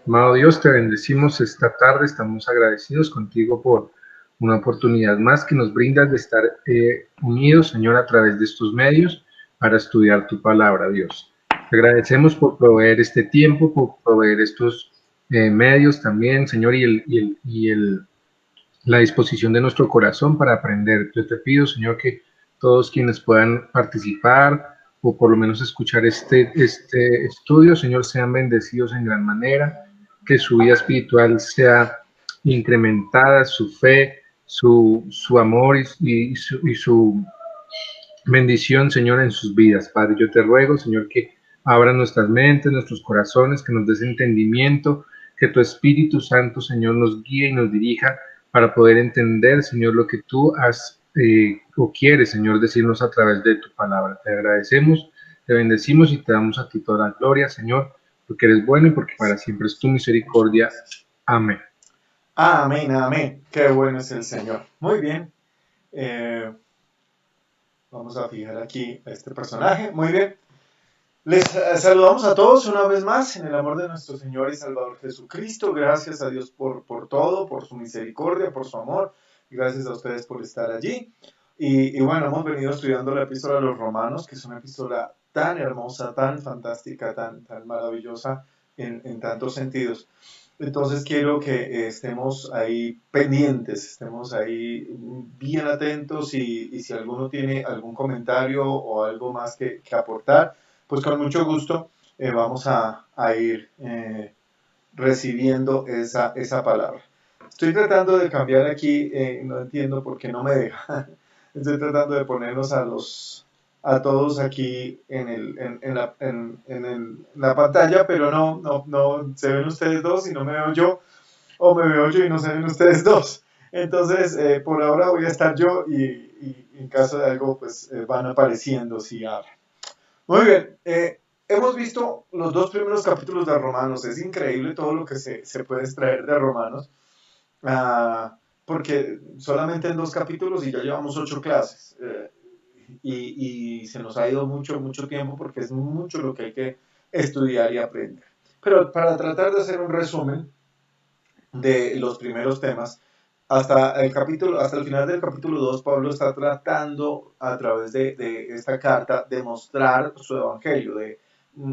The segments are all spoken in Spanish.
Amado Dios, te bendecimos esta tarde, estamos agradecidos contigo por una oportunidad más que nos brindas de estar unidos, Señor, a través de estos medios para estudiar tu palabra, Dios. Te agradecemos por proveer este tiempo, por proveer estos medios también, Señor, la disposición de nuestro corazón para aprender. Yo te pido, Señor, que todos quienes puedan participar o por lo menos escuchar este estudio, Señor, sean bendecidos en gran manera, que su vida espiritual sea incrementada, su fe, su amor y su bendición, Señor, en sus vidas. Padre, yo te ruego, Señor, que abra nuestras mentes, nuestros corazones, que nos des entendimiento, que tu Espíritu Santo, Señor, nos guíe y nos dirija para poder entender, Señor, lo que tú has o quieres, Señor, decirnos a través de tu palabra. Te agradecemos, te bendecimos y te damos a ti toda la gloria, Señor, porque eres bueno y porque para siempre es tu misericordia. Amén. Amén, amén. Qué bueno es el Señor. Muy bien. Eh, Vamos a fijar aquí a este personaje. Muy bien. Les saludamos a todos una vez más en el amor de nuestro Señor y Salvador Jesucristo. Gracias a Dios por todo, por su misericordia, por su amor. Gracias a ustedes por estar allí. Y bueno, hemos venido estudiando la epístola a los Romanos, que es una epístola tan hermosa, tan fantástica, tan maravillosa en tantos sentidos. Entonces quiero que estemos ahí pendientes, estemos ahí bien atentos y si alguno tiene algún comentario o algo más que aportar, pues con mucho gusto vamos a ir recibiendo esa palabra. Estoy tratando de cambiar aquí, no entiendo por qué no me deja. Estoy tratando de ponernos a todos aquí en la pantalla, pero no se ven ustedes dos y no me veo yo, o me veo yo y no se ven ustedes dos. Entonces, por ahora voy a estar yo y en caso de algo, pues van apareciendo si hablan. Muy bien, hemos visto los dos primeros capítulos de Romanos. Es increíble todo lo que se puede extraer de Romanos, porque solamente en dos capítulos y ya llevamos 8 clases. Y se nos ha ido mucho tiempo porque es mucho lo que hay que estudiar y aprender. Pero para tratar de hacer un resumen de los primeros temas, hasta el final del capítulo 2, Pablo está tratando a través de esta carta de mostrar su evangelio, de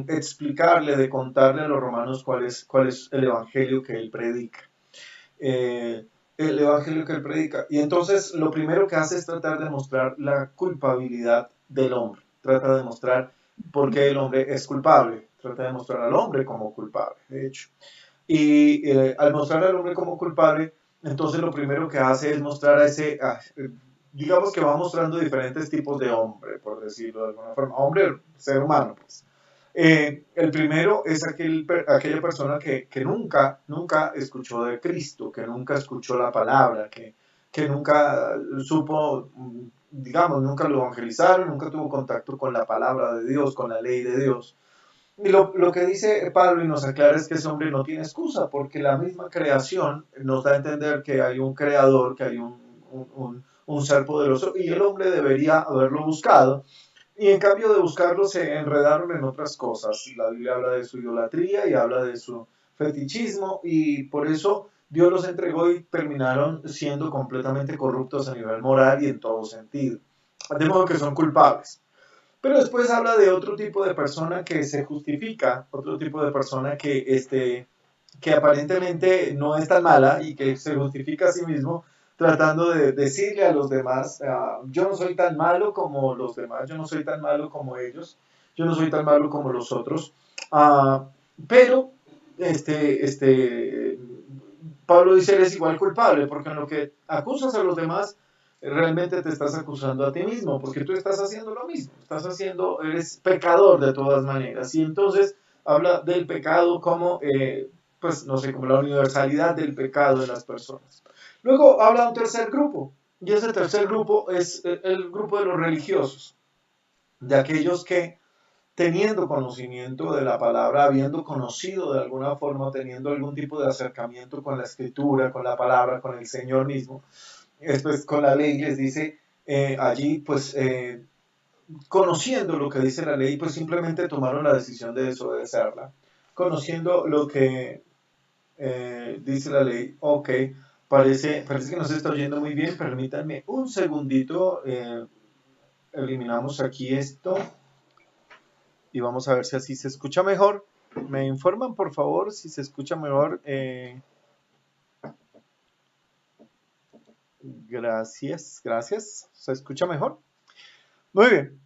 explicarle, de contarle a los romanos cuál es el evangelio que él predica. El evangelio que él predica. Y entonces lo primero que hace es tratar de mostrar la culpabilidad del hombre. Trata de mostrar por qué el hombre es culpable. Trata de mostrar al hombre como culpable, de hecho. Y al mostrar al hombre como culpable, entonces lo primero que hace es mostrar digamos que va mostrando diferentes tipos de hombre, por decirlo de alguna forma. Hombre, ser humano, pues. El primero es aquella persona que nunca escuchó de Cristo, que nunca escuchó la palabra, que nunca supo, digamos, nunca lo evangelizaron, nunca tuvo contacto con la palabra de Dios, con la ley de Dios. Y lo que dice Pablo y nos aclara es que ese hombre no tiene excusa, porque la misma creación nos da a entender que hay un creador, que hay un ser poderoso, y el hombre debería haberlo buscado. Y en cambio de buscarlo se enredaron en otras cosas. La Biblia habla de su idolatría y habla de su fetichismo, y por eso Dios los entregó y terminaron siendo completamente corruptos a nivel moral y en todo sentido. De modo que son culpables. Pero después habla de otro tipo de persona que se justifica, otro tipo de persona que aparentemente no es tan mala y que se justifica a sí mismo tratando de decirle a los demás, yo no soy tan malo como los demás, yo no soy tan malo como ellos, yo no soy tan malo como los otros. Uh, pero Pablo dice, eres igual culpable, porque en lo que acusas a los demás, realmente te estás acusando a ti mismo, porque tú estás haciendo lo mismo, eres pecador de todas maneras. Y entonces habla del pecado como, pues no sé, como la universalidad del pecado de las personas. Luego habla de un tercer grupo, y ese tercer grupo es el grupo de los religiosos, de aquellos que teniendo conocimiento de la palabra, habiendo conocido de alguna forma, teniendo algún tipo de acercamiento con la escritura, con la palabra, con el Señor mismo, después con la ley, les dice allí, pues conociendo lo que dice la ley, pues simplemente tomaron la decisión de desobedecerla, conociendo dice la ley, ok, parece que no se está oyendo muy bien, permítanme un segundito, eliminamos aquí esto y vamos a ver si así se escucha mejor. Me informan por favor si se escucha mejor. Gracias, gracias. ¿Se escucha mejor? Muy bien.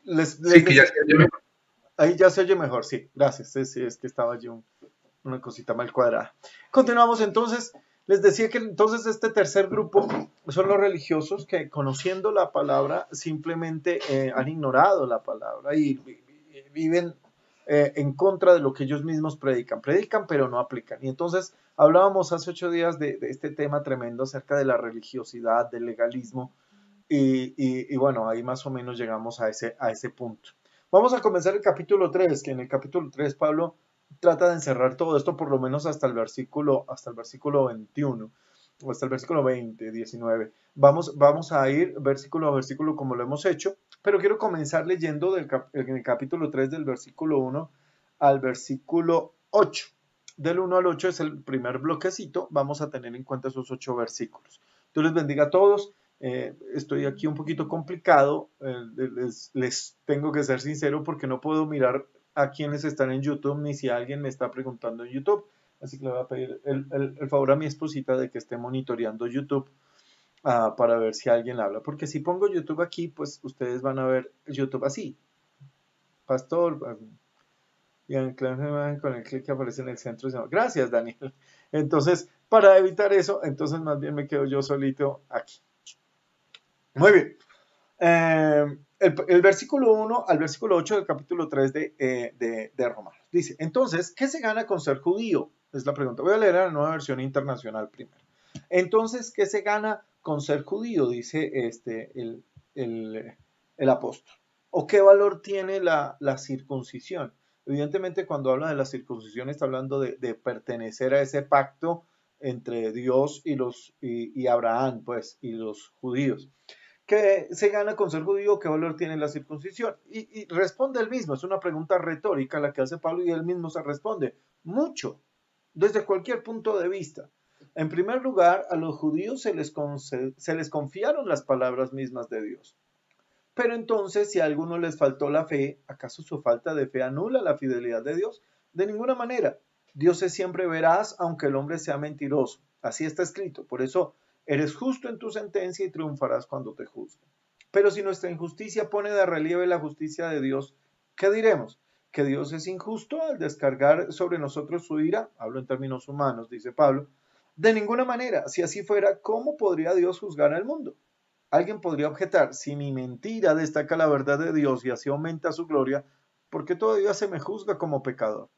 Les Sí, que ya decía, se oye mejor. ahí ya se oye mejor, sí, gracias. Sí, es que estaba yo una cosita mal cuadrada. Continuamos entonces. Les decía que entonces este tercer grupo son los religiosos que conociendo la palabra simplemente han ignorado la palabra y viven en contra de lo que ellos mismos predican. Predican pero no aplican. Y entonces hablábamos hace 8 días de este tema tremendo acerca de la religiosidad, del legalismo y bueno, ahí más o menos llegamos a ese punto. Vamos a comenzar el capítulo 3, que en el capítulo 3 Pablo trata de encerrar todo esto por lo menos hasta el versículo 21 o hasta el versículo 20, 19. Vamos a ir versículo a versículo como lo hemos hecho, pero quiero comenzar leyendo en el capítulo 3 del versículo 1 al versículo 8. Del 1 al 8 es el primer bloquecito, vamos a tener en cuenta esos 8 versículos. Dios les bendiga a todos. Estoy aquí un poquito complicado, les tengo que ser sincero porque no puedo mirar a quienes están en YouTube ni si alguien me está preguntando en YouTube. Así que le voy a pedir el favor a mi esposita de que esté monitoreando YouTube para ver si alguien habla. Porque si pongo YouTube aquí, pues ustedes van a ver YouTube así. Pastor, y con el clic que aparece en el centro. Gracias, Daniel. Entonces, para evitar eso, entonces más bien me quedo yo solito aquí. Muy bien. El versículo 1 al versículo 8 del capítulo 3 de Romanos. Dice, entonces, ¿qué se gana con ser judío? Es la pregunta. Voy a leer la nueva versión internacional primero. Entonces, ¿qué se gana con ser judío? Dice el apóstol. ¿O qué valor tiene la circuncisión? Evidentemente, cuando habla de la circuncisión, está hablando de pertenecer a ese pacto entre Dios y Abraham, pues, y los judíos. ¿Qué se gana con ser judío? ¿Qué valor tiene la circuncisión? Y responde él mismo, es una pregunta retórica la que hace Pablo y él mismo se responde, mucho, desde cualquier punto de vista. En primer lugar, a los judíos se les confiaron las palabras mismas de Dios. Pero entonces, si a alguno les faltó la fe, ¿acaso su falta de fe anula la fidelidad de Dios? De ninguna manera. Dios es siempre veraz, aunque el hombre sea mentiroso. Así está escrito. Por eso, eres justo en tu sentencia y triunfarás cuando te juzguen. Pero si nuestra injusticia pone de relieve la justicia de Dios, ¿qué diremos? ¿Que Dios es injusto al descargar sobre nosotros su ira? Hablo en términos humanos, dice Pablo. De ninguna manera. Si así fuera, ¿cómo podría Dios juzgar al mundo? Alguien podría objetar, si mi mentira destaca la verdad de Dios y así aumenta su gloria, ¿por qué todavía se me juzga como pecador?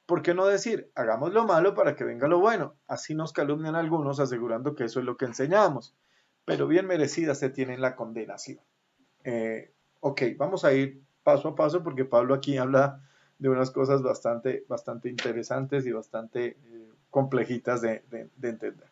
¿Por qué no decir, hagamos lo malo para que venga lo bueno? Así nos calumnian algunos asegurando que eso es lo que enseñamos, pero bien merecida se tiene la condenación. Ok, vamos a ir paso a paso porque Pablo aquí habla de unas cosas bastante interesantes y bastante complejitas de entender.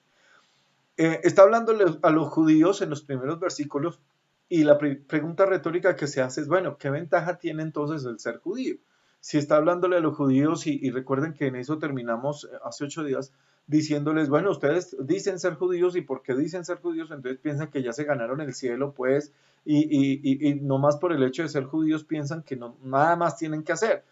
Está hablando a los judíos en los primeros versículos y la pregunta retórica que se hace es, bueno, ¿qué ventaja tiene entonces el ser judío? Si está hablándole a los judíos y recuerden que en eso terminamos hace 8 días diciéndoles, bueno, ustedes dicen ser judíos y porque dicen ser judíos entonces piensan que ya se ganaron el cielo pues y no más por el hecho de ser judíos piensan que no, nada más tienen que hacer.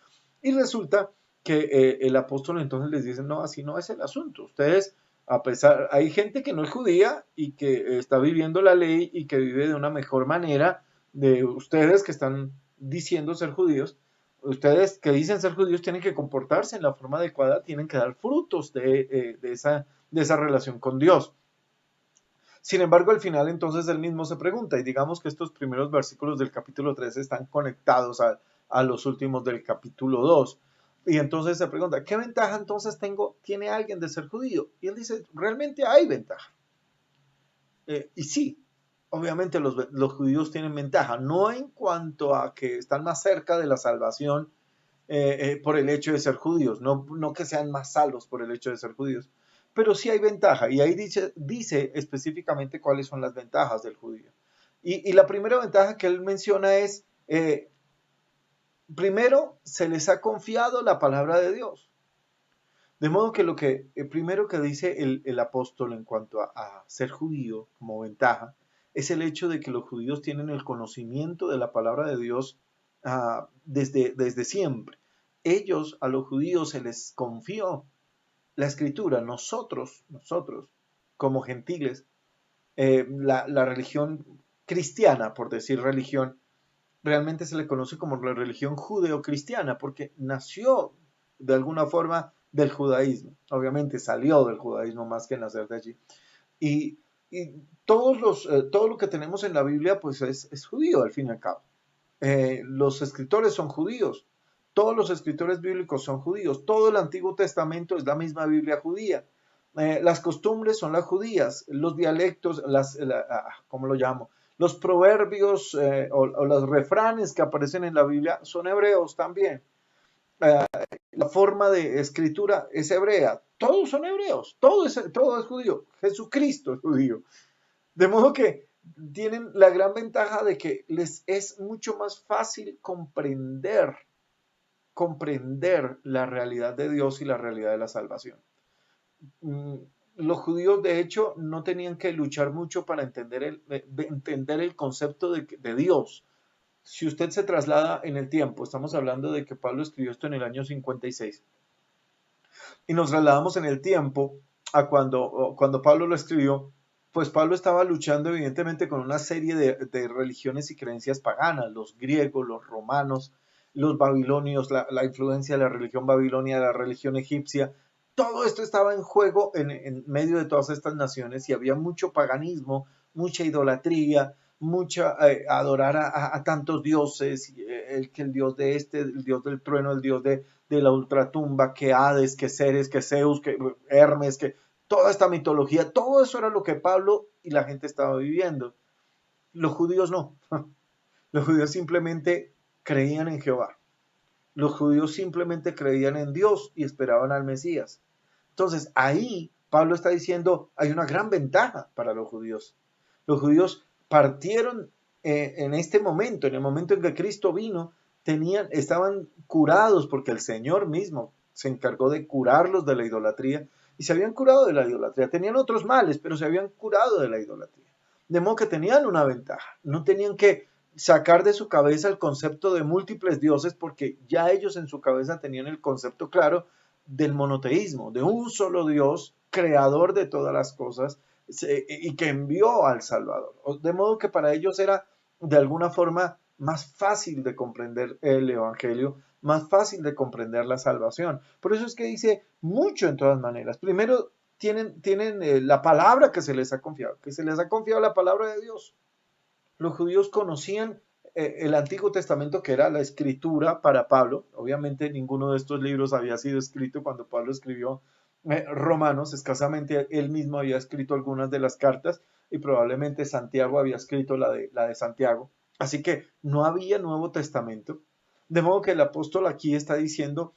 Y resulta que el apóstol entonces les dice, no, así no es el asunto, ustedes a pesar, hay gente que no es judía y que está viviendo la ley y que vive de una mejor manera de ustedes que están diciendo ser judíos. Ustedes que dicen ser judíos tienen que comportarse en la forma adecuada, tienen que dar frutos de esa relación con Dios. Sin embargo, al final entonces él mismo se pregunta, y digamos que estos primeros versículos del capítulo 3 están conectados a los últimos del capítulo 2. Y entonces se pregunta, ¿qué ventaja entonces tiene alguien de ser judío? Y él dice, realmente hay ventaja. Y sí, obviamente los judíos tienen ventaja, no en cuanto a que están más cerca de la salvación por el hecho de ser judíos, no que sean más salvos por el hecho de ser judíos, pero sí hay ventaja. Y ahí dice específicamente cuáles son las ventajas del judío. Y la primera ventaja que él menciona es primero se les ha confiado la palabra de Dios. De modo que lo que primero que dice el apóstol en cuanto a ser judío como ventaja es el hecho de que los judíos tienen el conocimiento de la palabra de Dios desde siempre. Ellos, a los judíos, se les confió la escritura. Nosotros como gentiles, la religión cristiana, por decir religión, realmente se le conoce como la religión judeocristiana porque nació de alguna forma del judaísmo. Obviamente salió del judaísmo más que nacer de allí. Y, y todo lo que tenemos en la Biblia pues es judío al fin y al cabo. Los escritores son judíos. Todos los escritores bíblicos son judíos. Todo el Antiguo Testamento es la misma Biblia judía. Las costumbres son las judías. Los dialectos, ¿cómo lo llamo? Los proverbios o los refranes que aparecen en la Biblia son hebreos también. La forma de escritura es hebrea. Todos son hebreos. Todo es judío. Jesucristo es judío. De modo que tienen la gran ventaja de que les es mucho más fácil comprender la realidad de Dios y la realidad de la salvación. Los judíos, de hecho, no tenían que luchar mucho para entender el concepto de Dios. Si usted se traslada en el tiempo, estamos hablando de que Pablo escribió esto en el año 56, y nos trasladamos en el tiempo a cuando Pablo lo escribió, pues Pablo estaba luchando evidentemente con una serie de religiones y creencias paganas, los griegos, los romanos, los babilonios, la influencia de la religión babilonia, de la religión egipcia. Todo esto estaba en juego en medio de todas estas naciones y había mucho paganismo, mucha idolatría, mucha adorar a tantos dioses, el dios de el dios del trueno, el dios de la ultratumba, que Hades, que Ceres, que Zeus, que Hermes, que toda esta mitología, todo eso era lo que Pablo y la gente estaba viviendo. Los judíos no. Los judíos simplemente creían en Jehová. Los judíos simplemente creían en Dios y esperaban al Mesías. Entonces ahí Pablo está diciendo, hay una gran ventaja para los judíos. Los judíos partieron en este momento, en el momento en que Cristo vino, estaban curados porque el Señor mismo se encargó de curarlos de la idolatría y se habían curado de la idolatría. Tenían otros males, pero se habían curado de la idolatría. De modo que tenían una ventaja. No tenían que sacar de su cabeza el concepto de múltiples dioses porque ya ellos en su cabeza tenían el concepto claro del monoteísmo, de un solo Dios, creador de todas las cosas y que envió al Salvador. De modo que para ellos era de alguna forma más fácil de comprender el Evangelio, más fácil de comprender la salvación. Por eso es que dice mucho en todas maneras. Primero, tienen la palabra que se les ha confiado, la palabra de Dios. Los judíos conocían el Antiguo Testamento, que era la escritura para Pablo. Obviamente ninguno de estos libros había sido escrito cuando Pablo escribió Romanos. Escasamente él mismo había escrito algunas de las cartas y probablemente Santiago había escrito la de Santiago. Así que no había Nuevo Testamento. De modo que el apóstol aquí está diciendo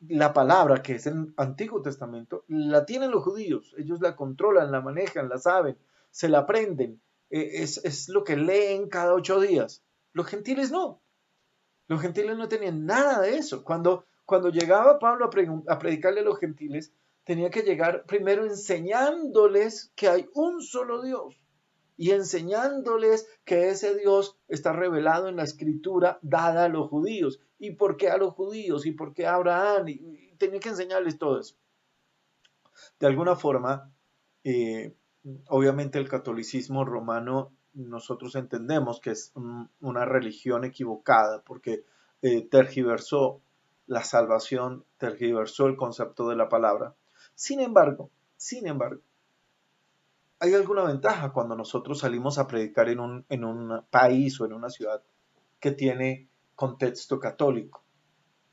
la palabra, que es el Antiguo Testamento, la tienen los judíos. Ellos la controlan, la manejan, la saben, se la aprenden. Es lo que leen cada 8 días. Los gentiles no. Los gentiles no tenían nada de eso. Cuando llegaba Pablo a predicarle a los gentiles, tenía que llegar primero enseñándoles que hay un solo Dios y enseñándoles que ese Dios está revelado en la escritura dada a los judíos. ¿Y por qué a los judíos? ¿Y por qué a Abraham? Y tenía que enseñarles todo eso. De alguna forma, eh, obviamente el catolicismo romano nosotros entendemos que es una religión equivocada porque tergiversó la salvación, tergiversó el concepto de la palabra. Sin embargo, hay alguna ventaja cuando nosotros salimos a predicar en un país o en una ciudad que tiene contexto católico.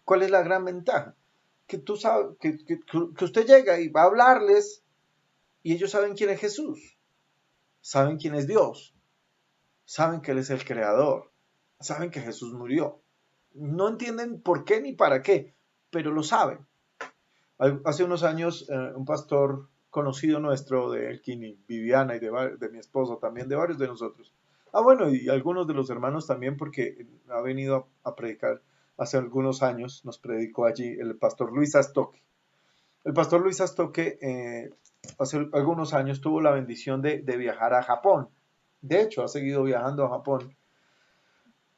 ¿Cuál es la gran ventaja? Que tú sabes, que usted llega y va a hablarles y ellos saben quién es Jesús, saben quién es Dios, saben que Él es el creador, saben que Jesús murió. No entienden por qué ni para qué, pero lo saben. Hace unos años, un pastor conocido nuestro de Elquini, Viviana y de mi esposo, también de varios de nosotros. Bueno, y algunos de los hermanos también, porque ha venido a predicar hace algunos años, nos predicó allí el pastor Luis Astoque. El pastor Luis Astoque hace algunos años tuvo la bendición de viajar a Japón. De hecho, ha seguido viajando a Japón.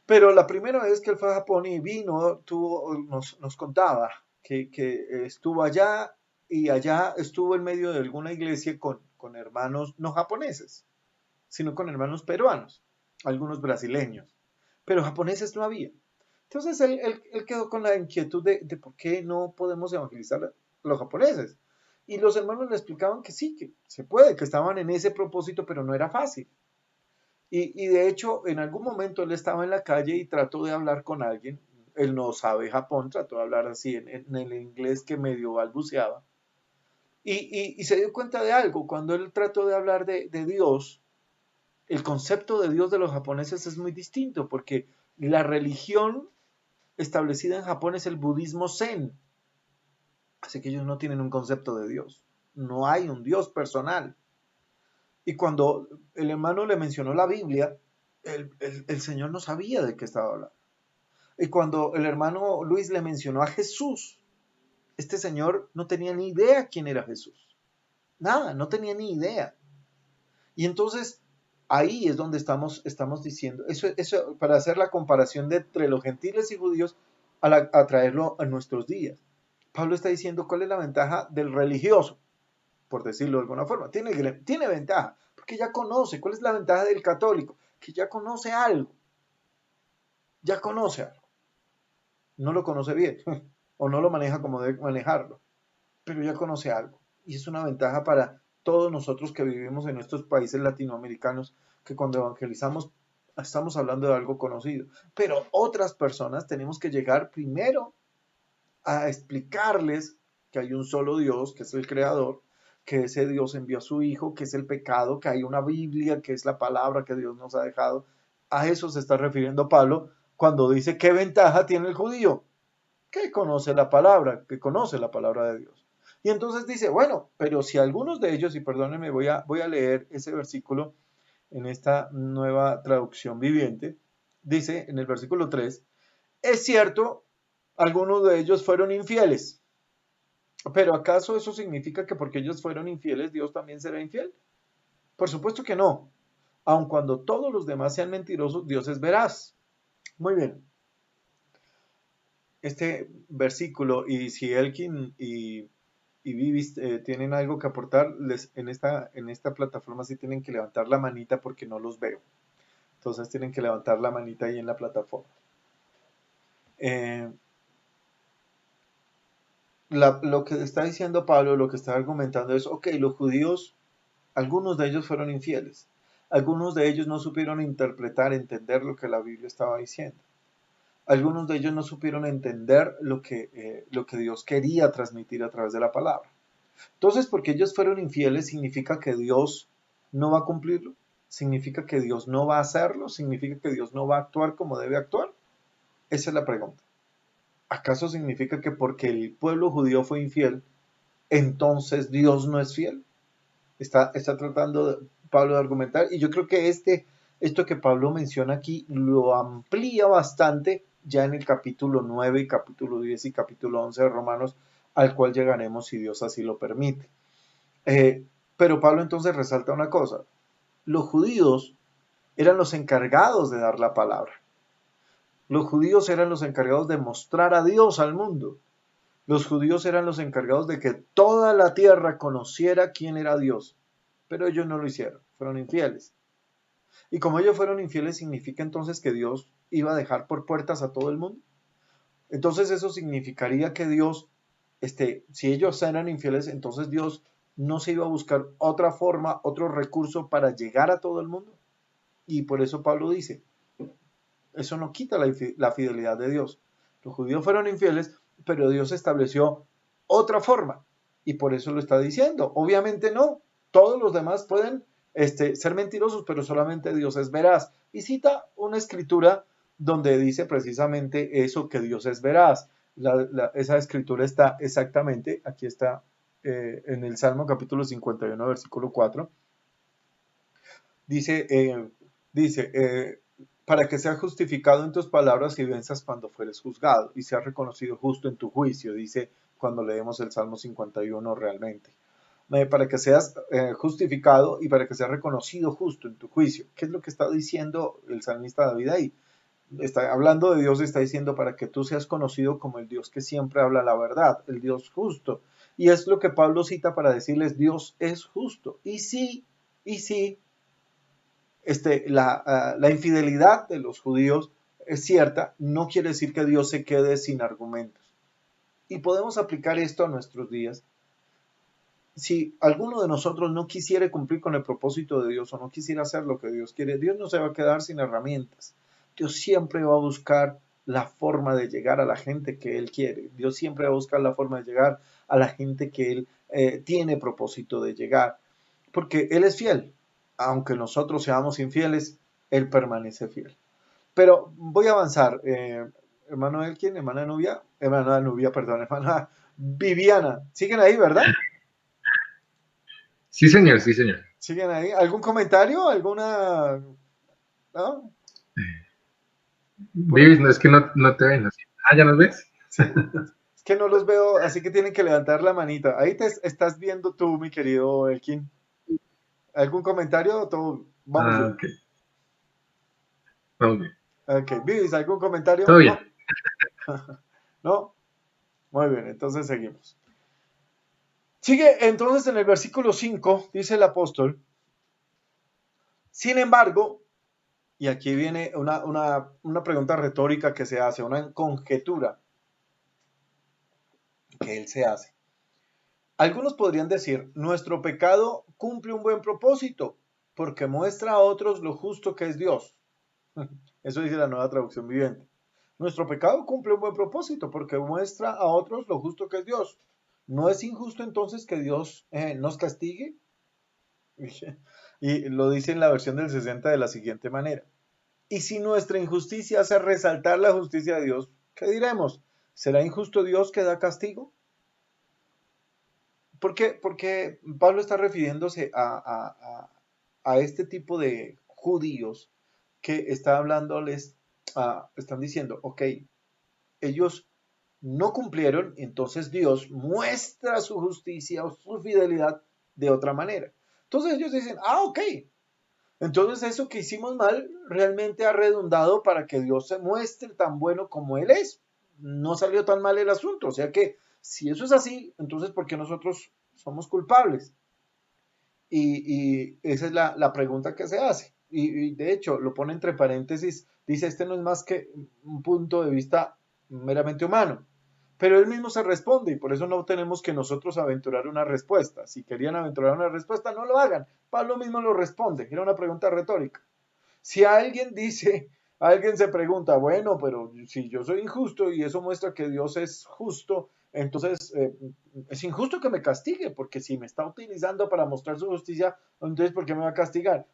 Pero la primera vez que él fue a Japón y vino, nos contaba que estuvo allá y allá estuvo en medio de alguna iglesia con hermanos no japoneses, sino con hermanos peruanos, algunos brasileños, pero japoneses no había. Entonces él quedó con la inquietud de por qué no podemos evangelizar a los japoneses. Y los hermanos le explicaban que sí, que se puede, que estaban en ese propósito, pero no era fácil. Y de hecho, en algún momento él estaba en la calle y trató de hablar con alguien. Él no sabe Japón, trató de hablar así en el inglés que medio balbuceaba. Y se dio cuenta de algo. Cuando él trató de hablar de Dios, el concepto de Dios de los japoneses es muy distinto, porque la religión establecida en Japón es el budismo zen. Así que ellos no tienen un concepto de Dios. No hay un Dios personal. Y cuando el hermano le mencionó la Biblia, el Señor no sabía de qué estaba hablando. Y cuando el hermano Luis le mencionó a Jesús, este señor no tenía ni idea quién era Jesús. Nada, no tenía ni idea. Y entonces ahí es donde estamos diciendo, eso para hacer la comparación entre los gentiles y judíos a traerlo a nuestros días. Pablo está diciendo cuál es la ventaja del religioso, por decirlo de alguna forma. Tiene ventaja, porque ya conoce. ¿Cuál es la ventaja del católico? Que ya conoce algo. Ya conoce algo. No lo conoce bien, o no lo maneja como debe manejarlo, pero ya conoce algo. Y es una ventaja para todos nosotros que vivimos en estos países latinoamericanos, que cuando evangelizamos estamos hablando de algo conocido. Pero otras personas tenemos que llegar primero a explicarles que hay un solo Dios, que es el Creador, que ese Dios envió a su Hijo, que es el pecado, que hay una Biblia, que es la palabra que Dios nos ha dejado. A eso se está refiriendo Pablo cuando dice qué ventaja tiene el judío, que conoce la palabra, que conoce la palabra de Dios. Y entonces dice, bueno, pero si algunos de ellos, y perdónenme, voy a leer ese versículo en esta nueva traducción viviente, dice en el versículo 3, es cierto, algunos de ellos fueron infieles, pero ¿acaso eso significa que porque ellos fueron infieles, Dios también será infiel? Por supuesto que no. Aun cuando todos los demás sean mentirosos, Dios es veraz. Muy bien. Este versículo, y si Elkin y Vivis tienen algo que aportar, en esta plataforma sí tienen que levantar la manita porque no los veo. Entonces tienen que levantar la manita ahí en la plataforma. Lo que está diciendo Pablo, lo que está argumentando es, ok, los judíos, algunos de ellos fueron infieles. Algunos de ellos no supieron interpretar, entender lo que la Biblia estaba diciendo. Algunos de ellos no supieron entender lo que Dios quería transmitir a través de la palabra. Entonces, porque ellos fueron infieles, ¿significa que Dios no va a cumplirlo? ¿Significa que Dios no va a hacerlo? ¿Significa que Dios no va a actuar como debe actuar? Esa es la pregunta. ¿Acaso significa que porque el pueblo judío fue infiel, entonces Dios no es fiel? Está tratando Pablo de argumentar, y yo creo que esto que Pablo menciona aquí lo amplía bastante ya en el capítulo 9, capítulo 10 y capítulo 11 de Romanos, al cual llegaremos si Dios así lo permite. Pero Pablo entonces resalta una cosa: los judíos eran los encargados de dar la palabra. Los judíos eran los encargados de mostrar a Dios al mundo. Los judíos eran los encargados de que toda la tierra conociera quién era Dios. Pero ellos no lo hicieron, fueron infieles. Y como ellos fueron infieles, ¿significa entonces que Dios iba a dejar por puertas a todo el mundo? Entonces eso significaría que Dios, si ellos eran infieles, entonces Dios no se iba a buscar otra forma, otro recurso para llegar a todo el mundo. Y por eso Pablo dice, eso no quita la fidelidad de Dios. Los judíos fueron infieles, pero Dios estableció otra forma. Y por eso lo está diciendo. Obviamente no. Todos los demás pueden ser mentirosos, pero solamente Dios es veraz. Y cita una escritura donde dice precisamente eso, que Dios es veraz. Esa escritura está exactamente, aquí está en el Salmo capítulo 51, versículo 4. Dice para que seas justificado en tus palabras y venzas cuando fueres juzgado y seas reconocido justo en tu juicio, dice cuando leemos el Salmo 51 realmente. Para que seas justificado y para que seas reconocido justo en tu juicio. ¿Qué es lo que está diciendo el salmista David ahí? Está hablando de Dios, está diciendo para que tú seas conocido como el Dios que siempre habla la verdad, el Dios justo. Y es lo que Pablo cita para decirles, Dios es justo. Y sí, la infidelidad de los judíos es cierta, no quiere decir que Dios se quede sin argumentos. Y podemos aplicar esto a nuestros días. Si alguno de nosotros no quisiera cumplir con el propósito de Dios o no quisiera hacer lo que Dios quiere, Dios no se va a quedar sin herramientas. Dios siempre va a buscar la forma de llegar a la gente que Él quiere. Dios siempre va a buscar la forma de llegar a la gente que Él tiene propósito de llegar. Porque Él es fiel. Aunque nosotros seamos infieles, Él permanece fiel. Pero voy a avanzar. Hermano Elkin, hermana Nubia, perdón, hermana Viviana. ¿Siguen ahí, verdad? Sí, señor, sí, señor. ¿Siguen ahí? ¿Algún comentario? ¿Alguna? ¿No? Vivis, no es que no te ven así. Ah, ¿ya nos ves? Sí. Es que no los veo, así que tienen que levantar la manita. Ahí te estás viendo tú, mi querido Elkin. ¿Algún comentario? Todo, vamos Ah, bien. ok. Vamos bien. Ok, Vivis, ¿algún comentario? Todo No. bien. No. Muy bien, entonces seguimos. Sigue entonces en el versículo 5, dice el apóstol. Sin embargo, y aquí viene una pregunta retórica que se hace, una conjetura que él se hace. Algunos podrían decir, nuestro pecado cumple un buen propósito, porque muestra a otros lo justo que es Dios. Eso dice la Nueva Traducción Viviente. Nuestro pecado cumple un buen propósito, porque muestra a otros lo justo que es Dios. ¿No es injusto entonces que Dios nos castigue? Y lo dice en la versión del 60 de la siguiente manera. Y si nuestra injusticia hace resaltar la justicia de Dios, ¿qué diremos? ¿Será injusto Dios que da castigo? ¿Por qué? Porque Pablo está refiriéndose a este tipo de judíos que está hablándoles, están diciendo, ok, ellos no cumplieron, entonces Dios muestra su justicia o su fidelidad de otra manera. Entonces ellos dicen, ok, entonces eso que hicimos mal realmente ha redundado para que Dios se muestre tan bueno como Él es. No salió tan mal el asunto. O sea que si eso es así, entonces ¿por qué nosotros somos culpables? Y esa es la pregunta que se hace. Y de hecho lo pone entre paréntesis, dice, este no es más que un punto de vista meramente humano. Pero él mismo se responde y por eso no tenemos que nosotros aventurar una respuesta. Si querían aventurar una respuesta, no lo hagan. Pablo mismo lo responde. Era una pregunta retórica. Si alguien dice, alguien se pregunta, bueno, pero si yo soy injusto y eso muestra que Dios es justo, entonces es injusto que me castigue, porque si me está utilizando para mostrar su justicia, entonces ¿por qué me va a castigar?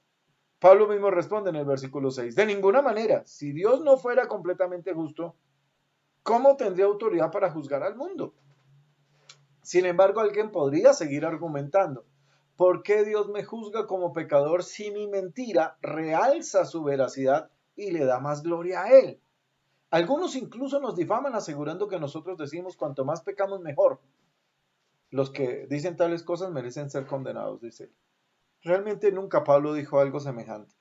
Pablo mismo responde en el versículo 6, de ninguna manera, si Dios no fuera completamente justo, ¿cómo tendría autoridad para juzgar al mundo? Sin embargo, alguien podría seguir argumentando. ¿Por qué Dios me juzga como pecador si mi mentira realza su veracidad y le da más gloria a Él? Algunos incluso nos difaman asegurando que nosotros decimos cuanto más pecamos mejor. Los que dicen tales cosas merecen ser condenados, dice él. Realmente nunca Pablo dijo algo semejante.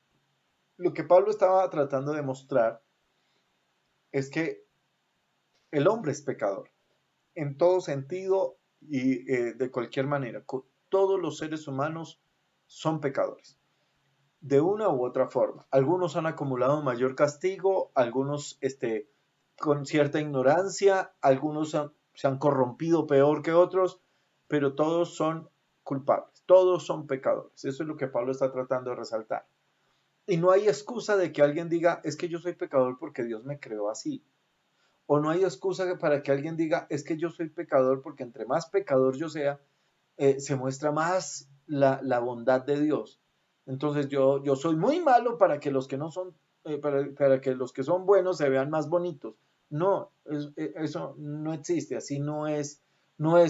Lo que Pablo estaba tratando de mostrar es que el hombre es pecador en todo sentido y de cualquier manera. Todos los seres humanos son pecadores, de una u otra forma. Algunos han acumulado mayor castigo, algunos con cierta ignorancia, algunos se han corrompido peor que otros, pero todos son culpables, todos son pecadores. Eso es lo que Pablo está tratando de resaltar. Y no hay excusa de que alguien diga, es que yo soy pecador porque Dios me creó así. O no hay excusa para que alguien diga, es que yo soy pecador porque entre más pecador yo sea, se muestra más la bondad de Dios. Entonces yo soy muy malo para que los que no son, para que los que son buenos se vean más bonitos. No, eso no existe, así no es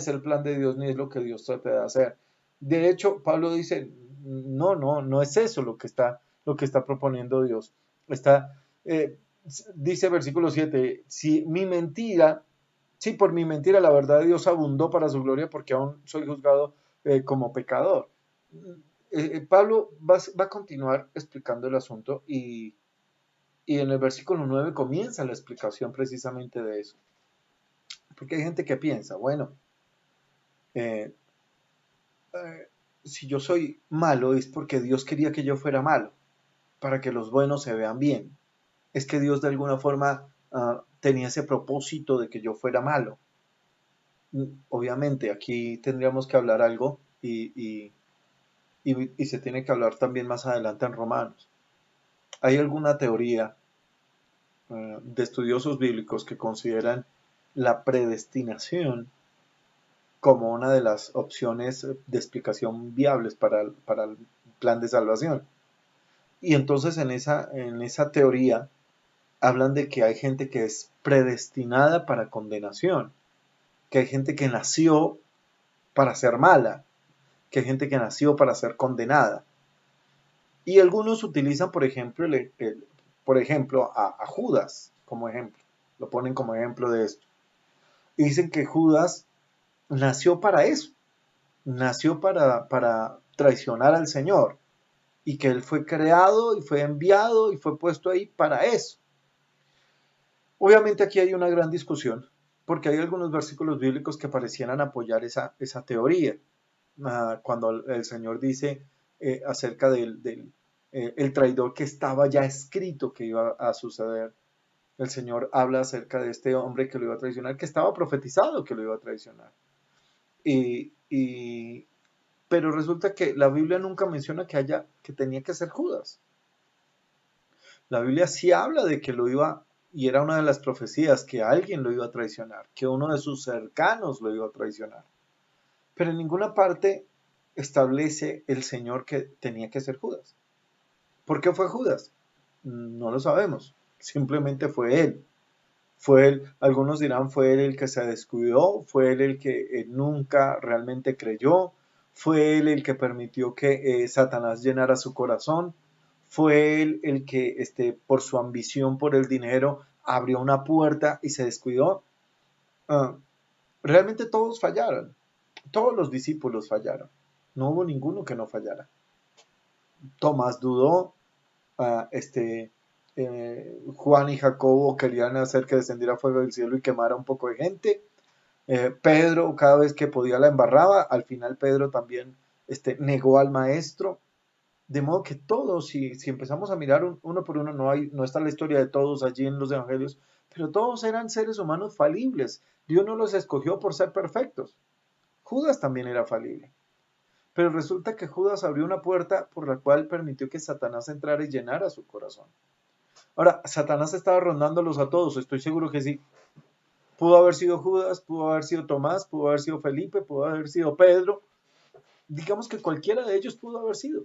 el plan de Dios ni es lo que Dios trata de hacer. De hecho, Pablo dice, no es eso lo que está proponiendo Dios. Está Eh, Dice versículo 7, si por mi mentira la verdad de Dios abundó para su gloria, porque aún soy juzgado como pecador. Pablo va a continuar explicando el asunto y en el versículo 9 comienza la explicación precisamente de eso. Porque hay gente que piensa, bueno, eh, si yo soy malo es porque Dios quería que yo fuera malo, para que los buenos se vean bien. Es que Dios de alguna forma tenía ese propósito de que yo fuera malo. Obviamente aquí tendríamos que hablar algo y se tiene que hablar también más adelante en Romanos. Hay alguna teoría de estudiosos bíblicos que consideran la predestinación como una de las opciones de explicación viables para el plan de salvación. Y entonces en esa teoría hablan de que hay gente que es predestinada para condenación, que hay gente que nació para ser mala, que hay gente que nació para ser condenada. Y algunos utilizan, por ejemplo, por ejemplo a Judas como ejemplo, lo ponen como ejemplo de esto. Y dicen que Judas nació para eso, nació para traicionar al Señor y que él fue creado y fue enviado y fue puesto ahí para eso. Obviamente aquí hay una gran discusión porque hay algunos versículos bíblicos que parecieran apoyar esa teoría. Cuando el Señor dice acerca del el traidor que estaba ya escrito que iba a suceder, el Señor habla acerca de este hombre que lo iba a traicionar, que estaba profetizado que lo iba a traicionar. Y, y, pero resulta que la Biblia nunca menciona que tenía que ser Judas. La Biblia sí habla de que lo iba, y era una de las profecías, que alguien lo iba a traicionar, que uno de sus cercanos lo iba a traicionar. Pero en ninguna parte establece el Señor que tenía que ser Judas. ¿Por qué fue Judas? No lo sabemos. Simplemente fue él. Fue él, algunos dirán, fue él el que se descuidó, fue él el que nunca realmente creyó, fue él el que permitió que Satanás llenara su corazón, fue él el que por su ambición por el dinero abrió una puerta y se descuidó. Uh, Realmente todos fallaron, todos los discípulos fallaron, no hubo ninguno que no fallara. Tomás dudó, uh, este, Juan y Jacobo querían hacer que descendiera fuego del cielo y quemara un poco de gente. Pedro, cada vez que podía la embarraba. Al final Pedro también negó al maestro. De modo que todos, si empezamos a mirar uno por uno, no está la historia de todos allí en los evangelios, pero todos eran seres humanos falibles. Dios no los escogió por ser perfectos. Judas también era falible. Pero resulta que Judas abrió una puerta por la cual permitió que Satanás entrara y llenara su corazón. Ahora, Satanás estaba rondándolos a todos, estoy seguro que sí. Pudo haber sido Judas, pudo haber sido Tomás, pudo haber sido Felipe, pudo haber sido Pedro. Digamos que cualquiera de ellos pudo haber sido.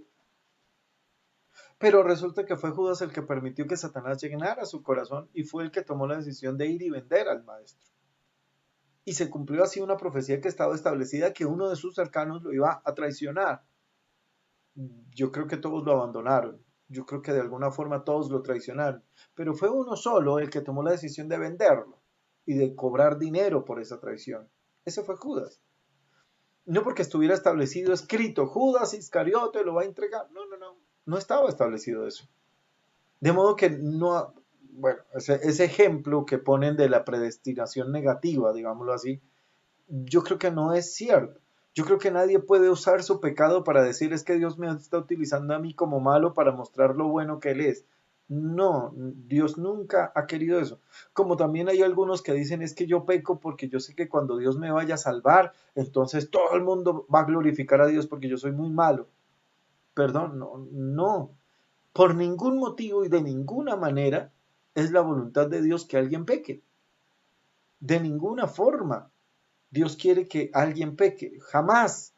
Pero resulta que fue Judas el que permitió que Satanás llenara su corazón y fue el que tomó la decisión de ir y vender al maestro. Y se cumplió así una profecía que estaba establecida que uno de sus cercanos lo iba a traicionar. Yo creo que todos lo abandonaron. Yo creo que de alguna forma todos lo traicionaron. Pero fue uno solo el que tomó la decisión de venderlo y de cobrar dinero por esa traición. Ese fue Judas. No porque estuviera establecido, escrito, Judas Iscariote lo va a entregar. No, no, no. No estaba establecido eso. De modo que no, bueno, ese ejemplo que ponen de la predestinación negativa, digámoslo así, yo creo que no es cierto. Yo creo que nadie puede usar su pecado para decir es que Dios me está utilizando a mí como malo para mostrar lo bueno que Él es. No, Dios nunca ha querido eso. Como también hay algunos que dicen es que yo peco porque yo sé que cuando Dios me vaya a salvar, entonces todo el mundo va a glorificar a Dios porque yo soy muy malo. Perdón, no, no. Por ningún motivo y de ninguna manera es la voluntad de Dios que alguien peque. De ninguna forma. Dios quiere que alguien peque, jamás.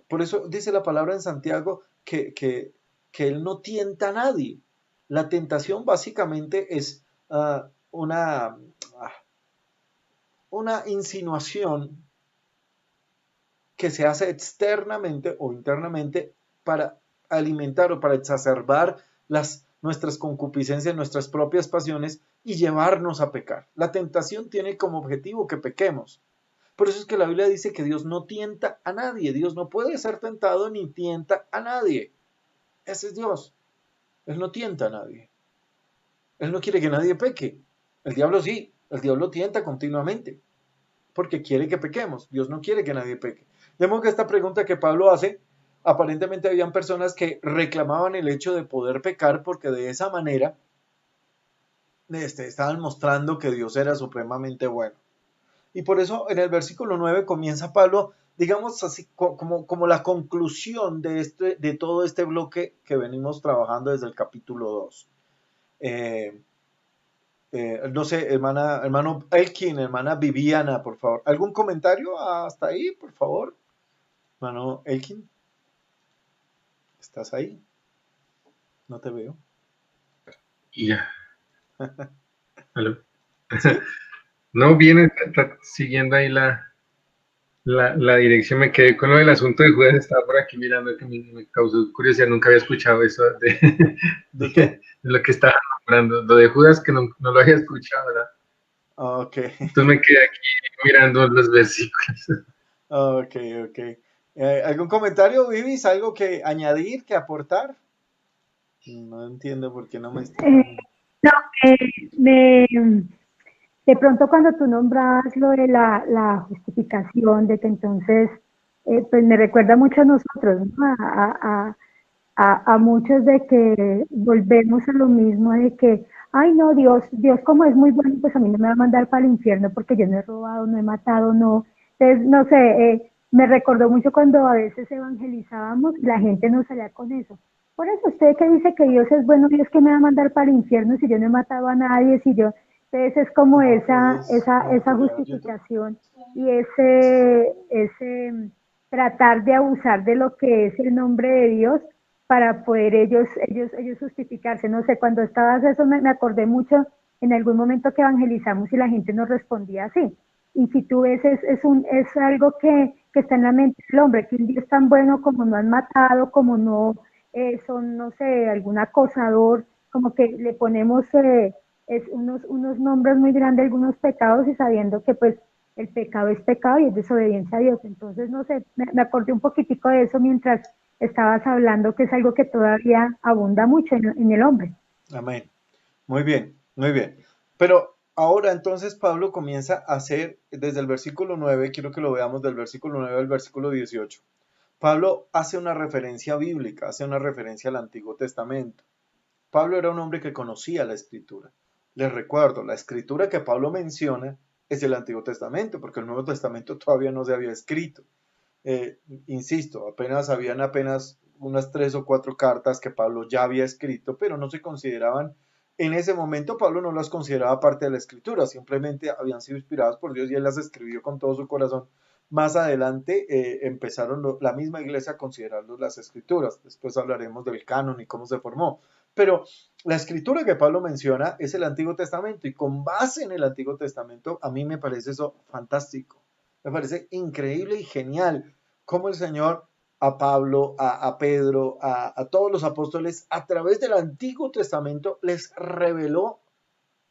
Por eso dice la palabra en Santiago que Él no tienta a nadie. La tentación básicamente es una insinuación que se hace externamente o internamente para alimentar o para exacerbar nuestras concupiscencias, nuestras propias pasiones y llevarnos a pecar. La tentación tiene como objetivo que pequemos. Por eso es que la Biblia dice que Dios no tienta a nadie. Dios no puede ser tentado ni tienta a nadie. Ese es Dios. Él no tienta a nadie. Él no quiere que nadie peque. El diablo sí. El diablo tienta continuamente porque quiere que pequemos. Dios no quiere que nadie peque. De modo que esta pregunta que Pablo hace, aparentemente habían personas que reclamaban el hecho de poder pecar porque de esa manera estaban mostrando que Dios era supremamente bueno. Y por eso en el versículo 9 comienza Pablo, digamos así, como la conclusión de todo este bloque que venimos trabajando desde el capítulo 2. No sé, hermano Elkin, hermana Viviana, por favor. ¿Algún comentario hasta ahí, por favor? Hermano Elkin, ¿estás ahí? No te veo. Y ya. ¿Aló? ¿Sí? No, viene, está siguiendo ahí la dirección. Me quedé con lo del asunto de Judas, estaba por aquí mirando que me causó curiosidad, nunca había escuchado eso ¿De qué? de lo que estaba nombrando, lo de Judas que no lo había escuchado, ¿verdad? Ok, Entonces me quedé aquí mirando los versículos. ok, ok. ¿Algún comentario, Vivis? ¿Algo que añadir, que aportar? No entiendo por qué no me Eh, están... no, eh, me, de pronto cuando tú nombras lo de la justificación, de que entonces, pues me recuerda mucho a nosotros, ¿no? A muchos de que volvemos a lo mismo de que, ay no, Dios como es muy bueno, pues a mí no me va a mandar para el infierno porque yo no he robado, no he matado, no. Entonces, no sé, me recordó mucho cuando a veces evangelizábamos y la gente no salía con eso. Por eso, usted que dice que Dios es bueno, Dios que me va a mandar para el infierno si yo no he matado a nadie, si yo... Entonces es como No, puedes esa monitorear YouTube. justificación y ese tratar de abusar de lo que es el nombre de Dios para poder ellos justificarse. No sé, cuando estabas eso me acordé mucho en algún momento que evangelizamos y la gente nos respondía así. Y si tú ves, es algo que está en la mente del hombre, que un Dios tan bueno como no han matado, como no son, no sé, algún acosador, como que le ponemos unos nombres muy grandes a algunos pecados y sabiendo que pues el pecado es pecado y es desobediencia a Dios. Entonces, no sé, me acordé un poquitico de eso mientras estabas hablando, que es algo que todavía abunda mucho en el hombre. Amén. Muy bien, muy bien. Pero ahora entonces Pablo comienza a hacer, desde el versículo 9, quiero que lo veamos del versículo 9 al versículo 18. Pablo hace una referencia bíblica, hace una referencia al Antiguo Testamento. Pablo era un hombre que conocía la escritura. Les recuerdo, la escritura que Pablo menciona es el Antiguo Testamento, porque el Nuevo Testamento todavía no se había escrito. Insisto, habían apenas unas 3 o 4 cartas que Pablo ya había escrito, pero no se consideraban, en ese momento Pablo no las consideraba parte de la escritura, simplemente habían sido inspiradas por Dios y él las escribió con todo su corazón. Más adelante empezaron la misma iglesia a considerarlos las escrituras, después hablaremos del canon y cómo se formó, pero la escritura que Pablo menciona es el Antiguo Testamento y con base en el Antiguo Testamento a mí me parece eso fantástico. Me parece increíble y genial cómo el Señor a Pablo, a Pedro, a todos los apóstoles, a través del Antiguo Testamento, les reveló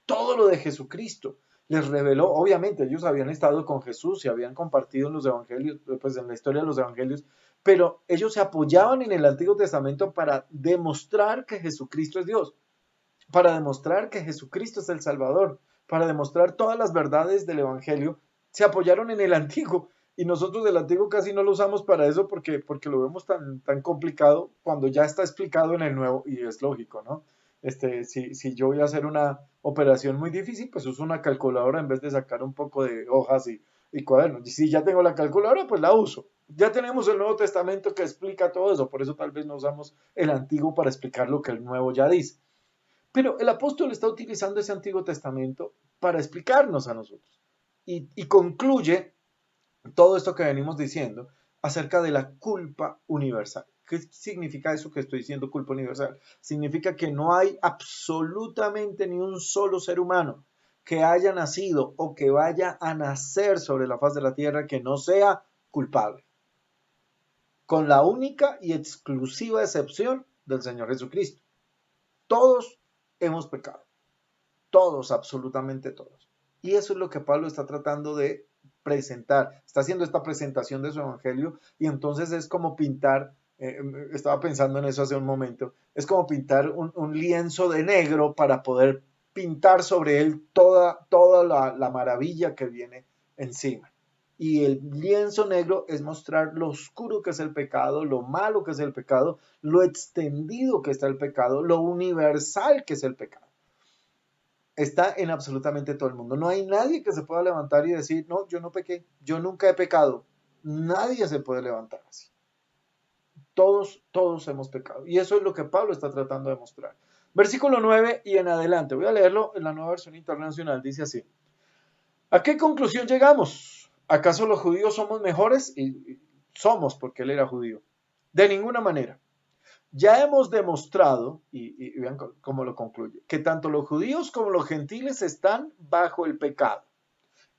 todo lo de Jesucristo. Les reveló, obviamente, ellos habían estado con Jesús y habían compartido en los evangelios, pues en la historia de los evangelios, pero ellos se apoyaban en el Antiguo Testamento para demostrar que Jesucristo es Dios, para demostrar que Jesucristo es el Salvador, para demostrar todas las verdades del Evangelio, se apoyaron en el Antiguo. Y nosotros del Antiguo casi no lo usamos para eso porque lo vemos tan complicado cuando ya está explicado en el Nuevo, y es lógico, ¿no? Si yo voy a hacer una operación muy difícil, pues uso una calculadora en vez de sacar un poco de hojas y cuadernos. Y si ya tengo la calculadora, pues la uso. Ya tenemos el Nuevo Testamento que explica todo eso, por eso tal vez no usamos el Antiguo para explicar lo que el Nuevo ya dice. Pero el apóstol está utilizando ese Antiguo Testamento para explicarnos a nosotros y concluye todo esto que venimos diciendo acerca de la culpa universal. ¿Qué significa eso que estoy diciendo, culpa universal? Significa que no hay absolutamente ni un solo ser humano que haya nacido o que vaya a nacer sobre la faz de la tierra que no sea culpable, con la única y exclusiva excepción del Señor Jesucristo. Todos hemos pecado. Todos, absolutamente todos. Y eso es lo que Pablo está tratando de presentar. Está haciendo esta presentación de su evangelio y entonces es como pintar, estaba pensando en eso hace un momento, es como pintar un lienzo de negro para poder pintar sobre él toda la maravilla que viene encima. Y el lienzo negro es mostrar lo oscuro que es el pecado, lo malo que es el pecado, lo extendido que está el pecado, lo universal que es el pecado. Está en absolutamente todo el mundo. No hay nadie que se pueda levantar y decir, no, yo no pequé, yo nunca he pecado. Nadie se puede levantar así. Todos hemos pecado. Y eso es lo que Pablo está tratando de mostrar. Versículo 9 y en adelante. Voy a leerlo en la Nueva Versión Internacional. Dice así. ¿A qué conclusión llegamos? ¿Acaso los judíos somos mejores? Y somos, porque él era judío. De ninguna manera. Ya hemos demostrado, y vean cómo lo concluye, que tanto los judíos como los gentiles están bajo el pecado.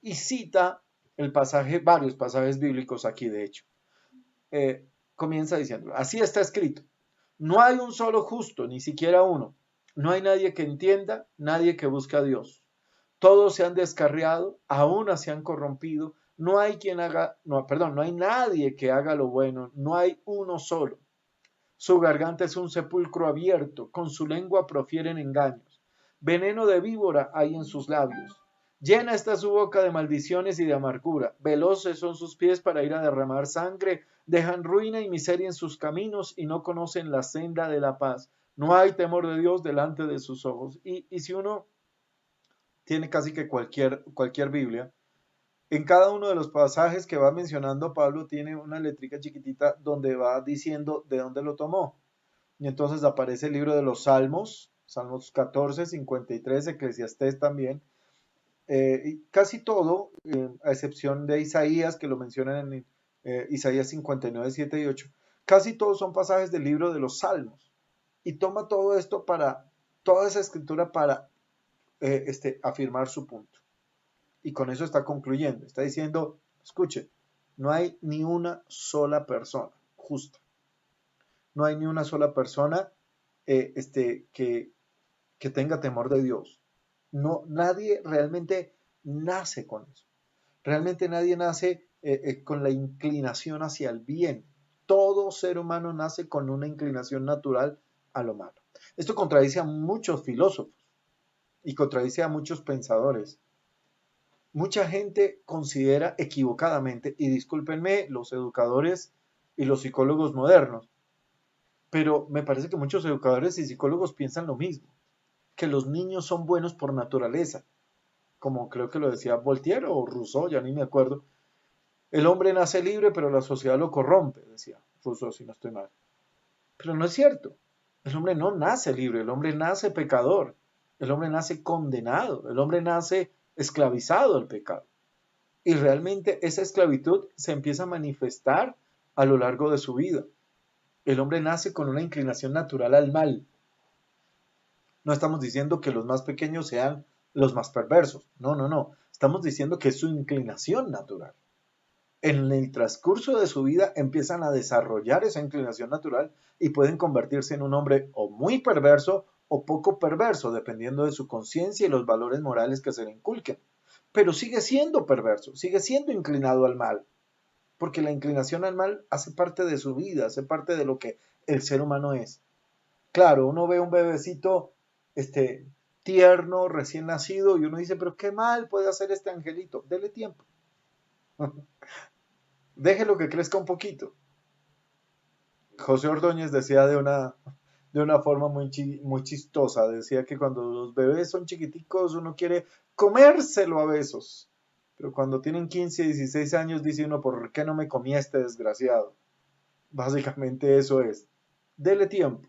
Y cita el pasaje, varios pasajes bíblicos aquí, de hecho. Comienza diciendo, así está escrito, no hay un solo justo, ni siquiera uno. No hay nadie que entienda, nadie que busque a Dios. Todos se han descarriado, aún se han corrompido. No hay no hay nadie que haga lo bueno, no hay uno solo. Su garganta es un sepulcro abierto, con su lengua profieren engaños. Veneno de víbora hay en sus labios. Llena está su boca de maldiciones y de amargura. Veloces son sus pies para ir a derramar sangre. Dejan ruina y miseria en sus caminos y no conocen la senda de la paz. No hay temor de Dios delante de sus ojos. Y si uno tiene casi que cualquier Biblia, en cada uno de los pasajes que va mencionando Pablo tiene una letrica chiquitita donde va diciendo de dónde lo tomó. Y entonces aparece el libro de los Salmos, Salmos 14, 53, Eclesiastés también. Y casi todo, a excepción de Isaías, que lo mencionan en Isaías 59, 7 y 8, casi todos son pasajes del libro de los Salmos. Y toma todo esto toda esa escritura para afirmar su punto. Y con eso está concluyendo. Está diciendo, escuchen, no hay ni una sola persona justa. No hay ni una sola persona que tenga temor de Dios. No, nadie realmente nace con eso. Realmente nadie nace con la inclinación hacia el bien. Todo ser humano nace con una inclinación natural a lo malo. Esto contradice a muchos filósofos y contradice a muchos pensadores. Mucha gente considera equivocadamente, y discúlpenme los educadores y los psicólogos modernos, pero me parece que muchos educadores y psicólogos piensan lo mismo, que los niños son buenos por naturaleza, como creo que lo decía Voltaire o Rousseau, ya ni me acuerdo. El hombre nace libre, pero la sociedad lo corrompe, decía Rousseau, si no estoy mal. Pero no es cierto. El hombre no nace libre, el hombre nace pecador, el hombre nace condenado, el hombre nace esclavizado al pecado. Y realmente esa esclavitud se empieza a manifestar a lo largo de su vida. El hombre nace con una inclinación natural al mal. No estamos diciendo que los más pequeños sean los más perversos. No, no, no. Estamos diciendo que es su inclinación natural. En el transcurso de su vida empiezan a desarrollar esa inclinación natural y pueden convertirse en un hombre o muy perverso o poco perverso, dependiendo de su conciencia y los valores morales que se le inculquen. Pero sigue siendo perverso, sigue siendo inclinado al mal, porque la inclinación al mal hace parte de su vida, hace parte de lo que el ser humano es. Claro, uno ve un bebecito tierno, recién nacido, y uno dice, pero qué mal puede hacer este angelito. Dele tiempo. Déjelo que crezca un poquito. José Ordóñez decía de una forma muy chistosa, decía que cuando los bebés son chiquiticos uno quiere comérselo a besos, pero cuando tienen 15, 16 años dice uno, ¿por qué no me comí a este desgraciado? Básicamente eso es. Dele tiempo.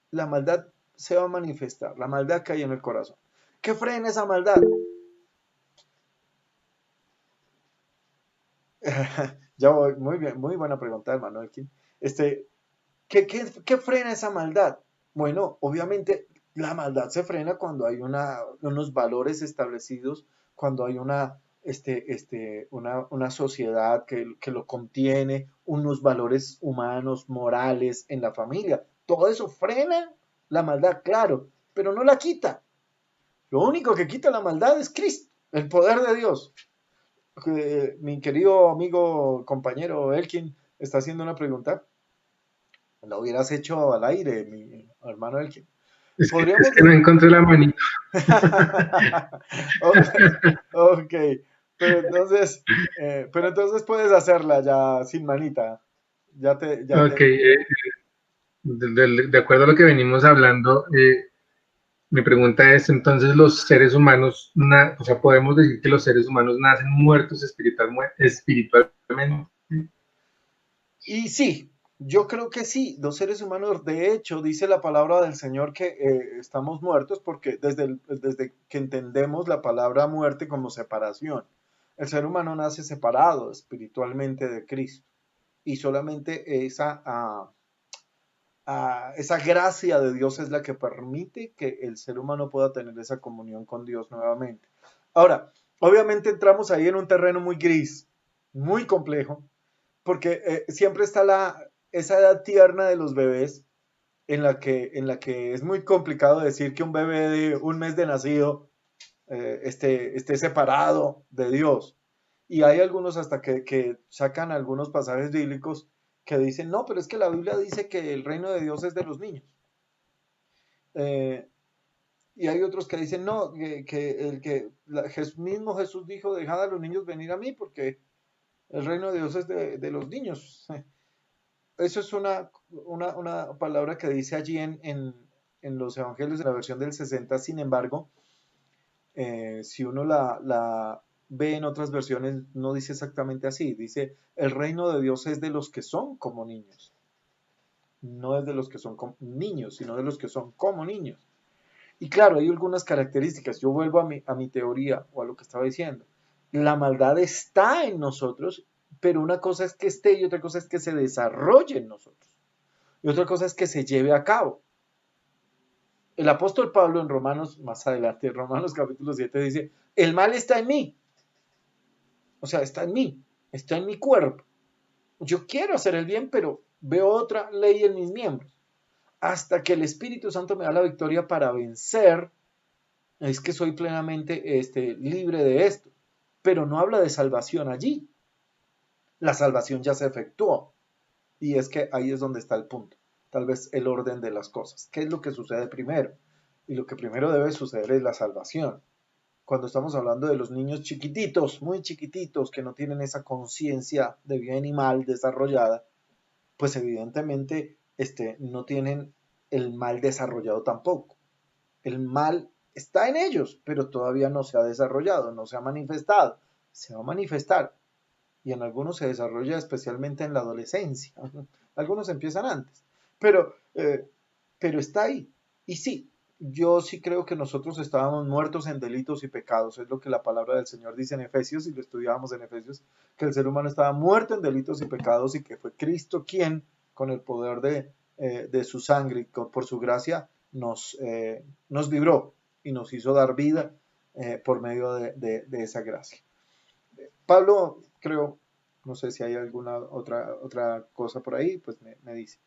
La maldad se va a manifestar, la maldad que hay en el corazón. ¿Qué frena esa maldad? Ya voy, muy bien, muy buena pregunta, hermano Elkin. ¿Qué frena esa maldad? Bueno, obviamente la maldad se frena cuando hay unos valores establecidos, cuando hay una sociedad que lo contiene, unos valores humanos, morales en la familia. Todo eso frena la maldad, claro, pero no la quita. Lo único que quita la maldad es Cristo, el poder de Dios. Mi querido amigo, compañero Elkin está haciendo una pregunta. La hubieras hecho al aire, mi hermano Elkin. Es que no encontré la manito. Ok, pero entonces puedes hacerla ya sin manita. Ok, de acuerdo a lo que venimos hablando, mi pregunta es, entonces los seres humanos, o sea, podemos decir que los seres humanos nacen muertos espiritualmente. Y sí, yo creo que sí, los seres humanos, de hecho, dice la palabra del Señor que estamos muertos porque desde que entendemos la palabra muerte como separación, el ser humano nace separado espiritualmente de Cristo y solamente esa gracia de Dios es la que permite que el ser humano pueda tener esa comunión con Dios nuevamente. Ahora, obviamente entramos ahí en un terreno muy gris, muy complejo, porque siempre está esa edad tierna de los bebés en la que es muy complicado decir que un bebé de un mes de nacido esté separado de Dios. Y hay algunos hasta que sacan algunos pasajes bíblicos que dicen, no, pero es que la Biblia dice que el reino de Dios es de los niños. Eh, y hay otros que dicen, no, mismo Jesús dijo, dejad a los niños venir a mí porque el reino de Dios es de los niños. Eso es una palabra que dice allí en los evangelios, en la versión del 60. Sin embargo, si uno la ve en otras versiones, no dice exactamente así. Dice, el reino de Dios es de los que son como niños. No es de los que son como niños, sino de los que son como niños. Y claro, hay algunas características. Yo vuelvo a mi teoría o a lo que estaba diciendo. La maldad está en nosotros, pero una cosa es que esté y otra cosa es que se desarrolle en nosotros. Y otra cosa es que se lleve a cabo. El apóstol Pablo en Romanos, más adelante, en Romanos capítulo 7 dice, el mal está en mí. O sea, está en mí, está en mi cuerpo. Yo quiero hacer el bien, pero veo otra ley en mis miembros. Hasta que el Espíritu Santo me da la victoria para vencer, es que soy plenamente libre de esto. Pero no habla de salvación allí. La salvación ya se efectuó. Y es que ahí es donde está el punto. Tal vez el orden de las cosas. ¿Qué es lo que sucede primero? Y lo que primero debe suceder es la salvación. Cuando estamos hablando de los niños chiquititos, muy chiquititos, que no tienen esa conciencia de bien y mal desarrollada, pues evidentemente no tienen el mal desarrollado tampoco. El mal está en ellos, pero todavía no se ha desarrollado, no se ha manifestado. Se va a manifestar. Y en algunos se desarrolla especialmente en la adolescencia. Algunos empiezan antes. Pero está ahí. Y sí, yo sí creo que nosotros estábamos muertos en delitos y pecados. Es lo que la palabra del Señor dice en Efesios, y lo estudiábamos en Efesios, que el ser humano estaba muerto en delitos y pecados y que fue Cristo quien, con el poder de su sangre y por su gracia, nos libró y nos hizo dar vida por medio de esa gracia. Pablo, creo, no sé si hay alguna otra cosa por ahí, pues me dice.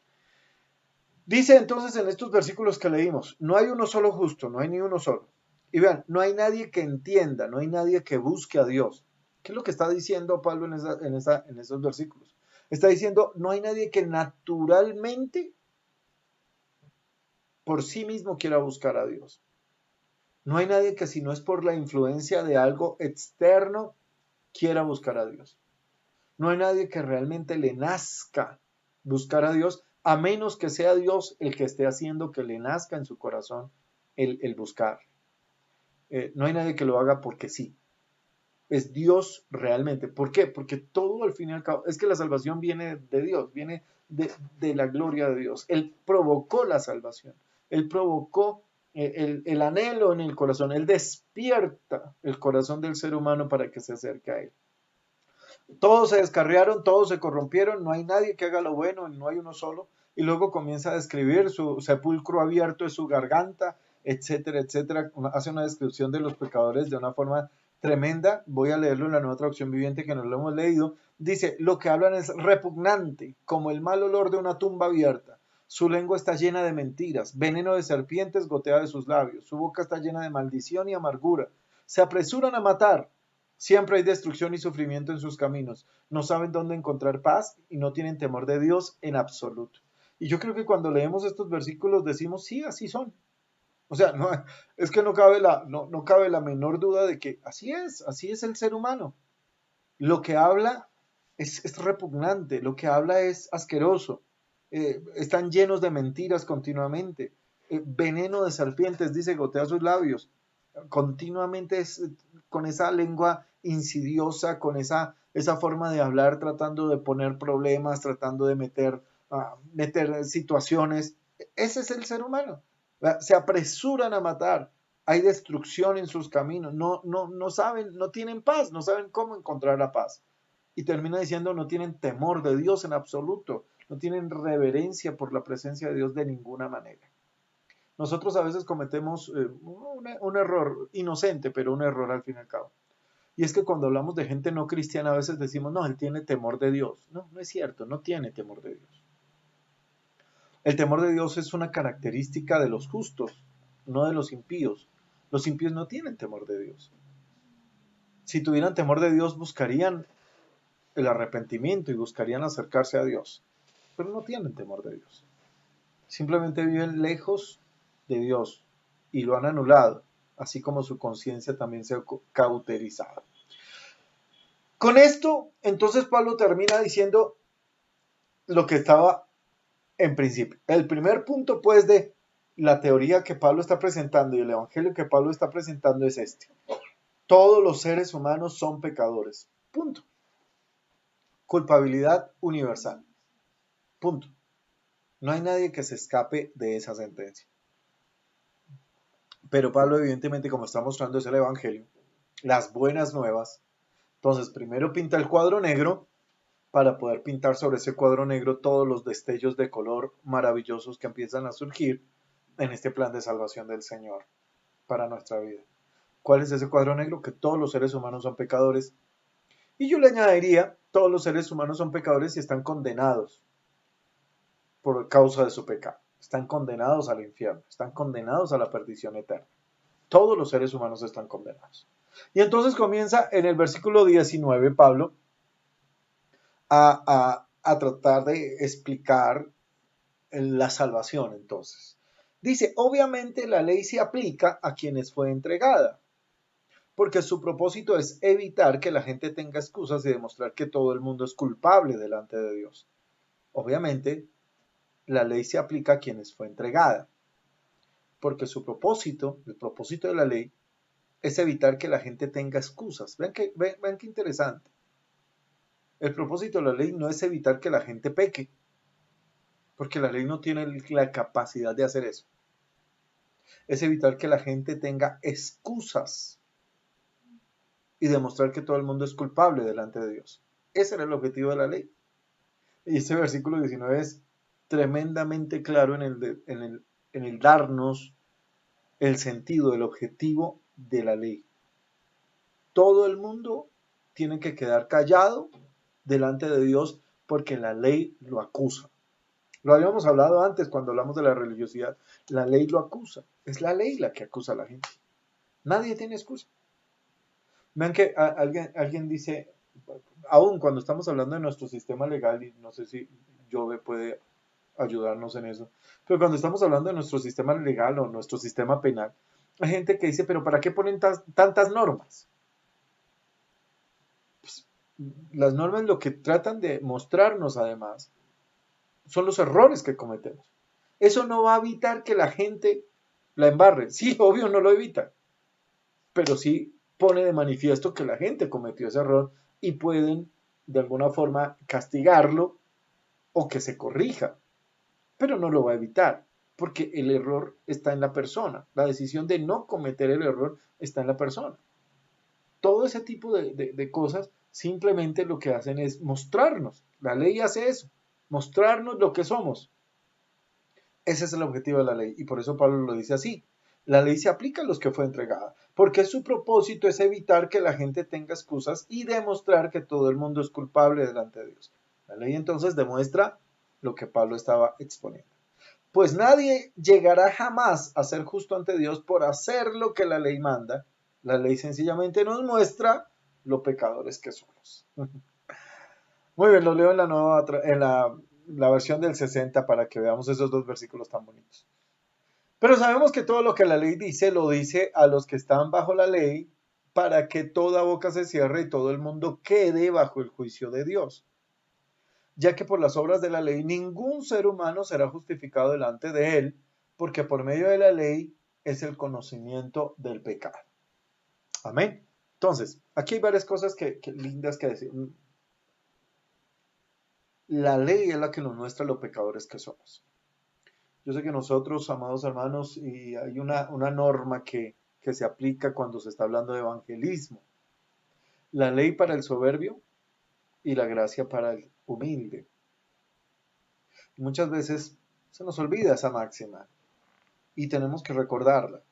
Dice entonces en estos versículos que leímos, no hay uno solo justo, no hay ni uno solo. Y vean, no hay nadie que entienda, no hay nadie que busque a Dios. ¿Qué es lo que está diciendo Pablo en esos versículos? Está diciendo, no hay nadie que naturalmente por sí mismo quiera buscar a Dios. No hay nadie que si no es por la influencia de algo externo quiera buscar a Dios. No hay nadie que realmente le nazca buscar a Dios, a menos que sea Dios el que esté haciendo que le nazca en su corazón el buscar. No hay nadie que lo haga porque sí. Es Dios realmente. ¿Por qué? Porque todo al fin y al cabo, es que la salvación viene de Dios, viene de la gloria de Dios. Él provocó la salvación. Él provocó el anhelo en el corazón. Él despierta el corazón del ser humano para que se acerque a Él. Todos se descarriaron, todos se corrompieron, no hay nadie que haga lo bueno, no hay uno solo. Y luego comienza a describir su sepulcro abierto es su garganta, etcétera, etcétera. Hace una descripción de los pecadores de una forma tremenda. Voy a leerlo en la Nueva Traducción Viviente, que no lo hemos leído. Dice, lo que hablan es repugnante, como el mal olor de una tumba abierta. Su lengua está llena de mentiras, veneno de serpientes gotea de sus labios, su boca está llena de maldición y amargura. Se apresuran a matar, siempre hay destrucción y sufrimiento en sus caminos. No saben dónde encontrar paz y no tienen temor de Dios en absoluto. Y yo creo que cuando leemos estos versículos decimos, sí, así son. O sea, no, es que no cabe la menor duda de que así es el ser humano. Lo que habla es repugnante, lo que habla es asqueroso. Están llenos de mentiras continuamente. Veneno de serpientes, dice, gotea sus labios. Continuamente con esa lengua insidiosa, con esa forma de hablar, tratando de poner problemas, tratando de meter situaciones. Ese es el ser humano. Se apresuran a matar. Hay destrucción en sus caminos. No saben, no tienen paz, no saben cómo encontrar la paz. Y termina diciendo, no tienen temor de Dios en absoluto, no tienen reverencia por la presencia de Dios de ninguna manera. Nosotros a veces cometemos un error inocente, pero un error al fin y al cabo. Y es que cuando hablamos de gente no cristiana a veces decimos, no, él tiene temor de Dios. No, no es cierto, no tiene temor de Dios. El temor de Dios es una característica de los justos, no de los impíos. Los impíos no tienen temor de Dios. Si tuvieran temor de Dios, buscarían el arrepentimiento y buscarían acercarse a Dios, pero no tienen temor de Dios. Simplemente viven lejos de Dios y lo han anulado, así como su conciencia también se ha cauterizado. Con esto, entonces Pablo termina diciendo lo que estaba en principio. El primer punto, pues, de la teoría que Pablo está presentando y el evangelio que Pablo está presentando es este. Todos los seres humanos son pecadores. Punto. Culpabilidad universal. Punto. No hay nadie que se escape de esa sentencia. Pero Pablo, evidentemente, como está mostrando, es el evangelio, las buenas nuevas. Entonces, primero pinta el cuadro negro para poder pintar sobre ese cuadro negro todos los destellos de color maravillosos que empiezan a surgir en este plan de salvación del Señor para nuestra vida. ¿Cuál es ese cuadro negro? Que todos los seres humanos son pecadores. Y yo le añadiría, todos los seres humanos son pecadores y están condenados por causa de su pecado. Están condenados al infierno, están condenados a la perdición eterna. Todos los seres humanos están condenados. Y entonces comienza en el versículo 19 Pablo a tratar de explicar la salvación entonces. Dice, obviamente la ley se aplica a quienes fue entregada, porque su propósito es evitar que la gente tenga excusas y demostrar que todo el mundo es culpable delante de Dios. Obviamente, la ley se aplica a quienes fue entregada, porque su propósito, el propósito de la ley, es evitar que la gente tenga excusas. Vean qué interesante. El propósito de la ley no es evitar que la gente peque, porque la ley no tiene la capacidad de hacer eso. Es evitar que la gente tenga excusas y demostrar que todo el mundo es culpable delante de Dios. Ese era el objetivo de la ley. Y este versículo 19 es tremendamente claro en el darnos el sentido, el objetivo de la ley. Todo el mundo tiene que quedar callado delante de Dios porque la ley lo acusa. Lo habíamos hablado antes cuando hablamos de la religiosidad. La ley lo acusa. Es la ley la que acusa a la gente. Nadie tiene excusa. Vean que alguien dice, aún cuando estamos hablando de nuestro sistema legal, y no sé si Jove puede ayudarnos en eso, pero cuando estamos hablando de nuestro sistema legal o nuestro sistema penal, hay gente que dice, pero ¿para qué ponen tantas normas? Pues, las normas lo que tratan de mostrarnos además son los errores que cometemos. Eso no va a evitar que la gente la embarre. Sí, obvio no lo evita, pero sí pone de manifiesto que la gente cometió ese error y pueden de alguna forma castigarlo o que se corrija, pero no lo va a evitar, porque el error está en la persona. La decisión de no cometer el error está en la persona. Todo ese tipo de cosas simplemente lo que hacen es mostrarnos. La ley hace eso, mostrarnos lo que somos. Ese es el objetivo de la ley y por eso Pablo lo dice así. La ley se aplica a los que fue entregada, porque su propósito es evitar que la gente tenga excusas y demostrar que todo el mundo es culpable delante de Dios. La ley entonces demuestra lo que Pablo estaba exponiendo. Pues nadie llegará jamás a ser justo ante Dios por hacer lo que la ley manda. La ley sencillamente nos muestra lo pecadores que somos. Muy bien, lo leo en la versión del 60 para que veamos esos dos versículos tan bonitos. Pero sabemos que todo lo que la ley dice, lo dice a los que están bajo la ley, para que toda boca se cierre y todo el mundo quede bajo el juicio de Dios. Ya que por las obras de la ley ningún ser humano será justificado delante de él, porque por medio de la ley es el conocimiento del pecado. Amén. Entonces, aquí hay varias cosas que lindas que decir. La ley es la que nos muestra los pecadores que somos. Yo sé que nosotros, amados hermanos, y hay una norma que se aplica cuando se está hablando de evangelismo. La ley para el soberbio y la gracia para el humilde. Muchas veces se nos olvida esa máxima y tenemos que recordarla.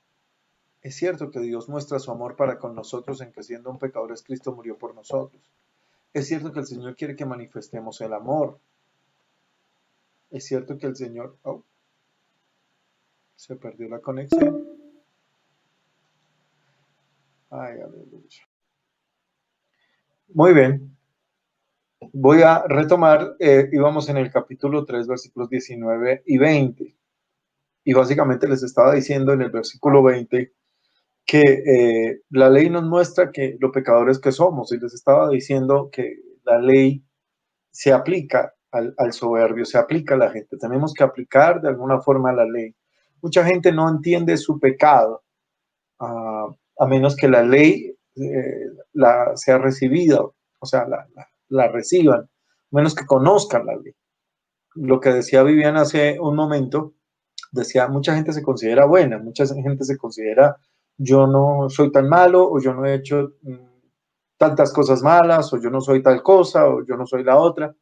Es cierto que Dios muestra su amor para con nosotros en que siendo un pecadores Cristo murió por nosotros. Es cierto que el Señor quiere que manifestemos el amor. Es cierto que el Señor... Oh, se perdió la conexión. Ay, aleluya. Muy bien. Voy a retomar, íbamos en el capítulo 3, versículos 19 y 20. Y básicamente les estaba diciendo en el versículo 20 que la ley nos muestra que los pecadores que somos. Y les estaba diciendo que la ley se aplica al soberbio, se aplica a la gente. Tenemos que aplicar de alguna forma la ley. Mucha gente no entiende su pecado, a menos que la ley sea recibida, o sea, la reciban, a menos que conozcan la ley. Lo que decía Viviana hace un momento, decía, mucha gente se considera buena, mucha gente se considera, yo no soy tan malo, o yo no he hecho tantas cosas malas, o yo no soy tal cosa, o yo no soy la otra.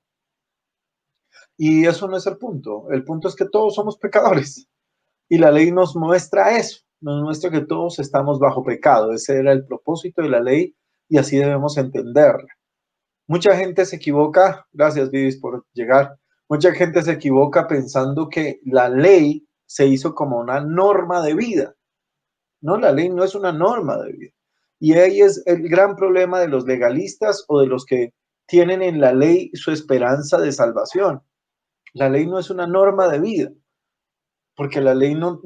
Y eso no es el punto es que todos somos pecadores. Y la ley nos muestra eso, nos muestra que todos estamos bajo pecado. Ese era el propósito de la ley y así debemos entenderla. Mucha gente se equivoca, gracias Vivis por llegar, mucha gente se equivoca pensando que la ley se hizo como una norma de vida. No, la ley no es una norma de vida. Y ahí es el gran problema de los legalistas o de los que tienen en la ley su esperanza de salvación. La ley no es una norma de vida, porque la ley no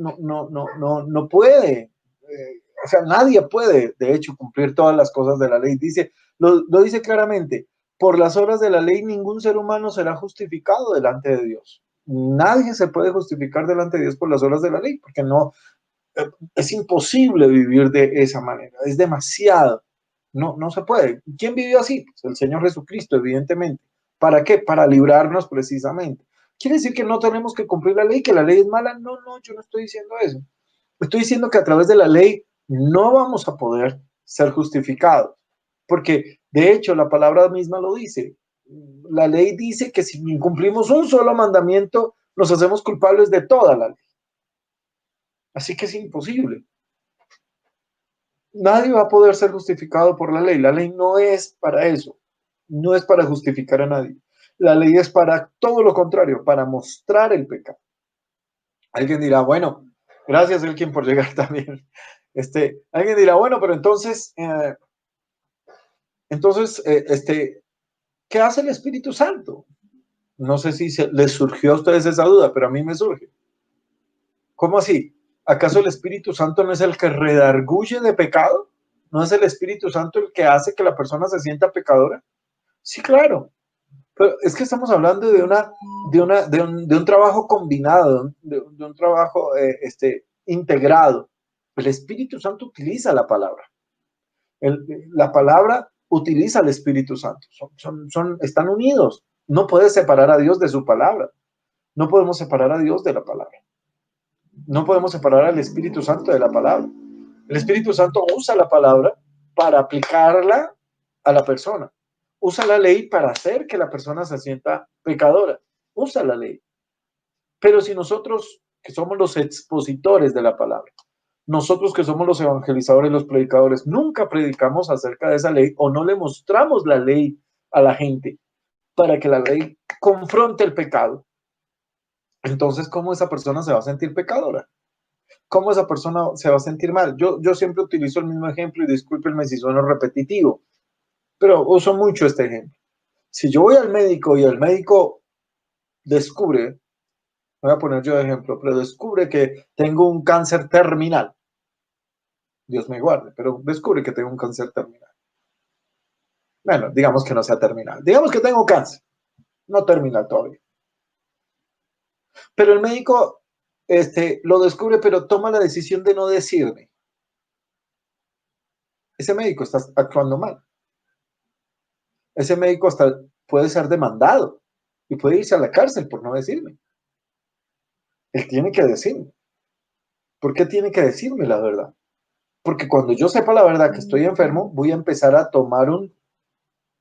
puede, o sea, nadie puede, de hecho, cumplir todas las cosas de la ley. Lo dice claramente, por las obras de la ley ningún ser humano será justificado delante de Dios. Nadie se puede justificar delante de Dios por las obras de la ley, porque no, es imposible vivir de esa manera, es demasiado, no se puede. ¿Quién vivió así? Pues el Señor Jesucristo, evidentemente. ¿Para qué? Para librarnos precisamente. ¿Quiere decir que no tenemos que cumplir la ley, que la ley es mala? No, yo no estoy diciendo eso. Estoy diciendo que a través de la ley no vamos a poder ser justificados, porque de hecho la palabra misma lo dice. La ley dice que si incumplimos un solo mandamiento, nos hacemos culpables de toda la ley. Así que es imposible. Nadie va a poder ser justificado por la ley. La ley no es para eso. No es para justificar a nadie. La ley es para todo lo contrario, para mostrar el pecado. Alguien dirá, bueno, gracias Elkin por llegar también. Alguien dirá, bueno, pero entonces, ¿qué hace el Espíritu Santo? No sé si les surgió a ustedes esa duda, pero a mí me surge. ¿Cómo así? ¿Acaso el Espíritu Santo no es el que redarguye de pecado? ¿No es el Espíritu Santo el que hace que la persona se sienta pecadora? Sí, claro. Pero es que estamos hablando de un trabajo combinado, de un trabajo integrado. El Espíritu Santo utiliza la palabra. La palabra utiliza al Espíritu Santo. Están unidos. No puedes separar a Dios de su palabra. No podemos separar a Dios de la palabra. No podemos separar al Espíritu Santo de la palabra. El Espíritu Santo usa la palabra para aplicarla a la persona. Usa la ley para hacer que la persona se sienta pecadora. Usa la ley. Pero si nosotros, que somos los expositores de la palabra, nosotros que somos los evangelizadores, los predicadores, nunca predicamos acerca de esa ley o no le mostramos la ley a la gente para que la ley confronte el pecado, entonces, ¿cómo esa persona se va a sentir pecadora? ¿Cómo esa persona se va a sentir mal? Yo siempre utilizo el mismo ejemplo y discúlpenme si sueno repetitivo, pero uso mucho este ejemplo. Si yo voy al médico y el médico descubre, voy a poner yo de ejemplo, pero descubre que tengo un cáncer terminal, Dios me guarde, pero descubre que tengo un cáncer terminal. Bueno, digamos que no sea terminal, digamos que tengo cáncer, no terminal todavía. Pero el médico lo descubre, pero toma la decisión de no decirme. Ese médico está actuando mal. Ese médico hasta puede ser demandado y puede irse a la cárcel por no decirme. Él tiene que decirme. ¿Por qué tiene que decirme la verdad? Porque cuando yo sepa la verdad que estoy enfermo, voy a empezar a tomar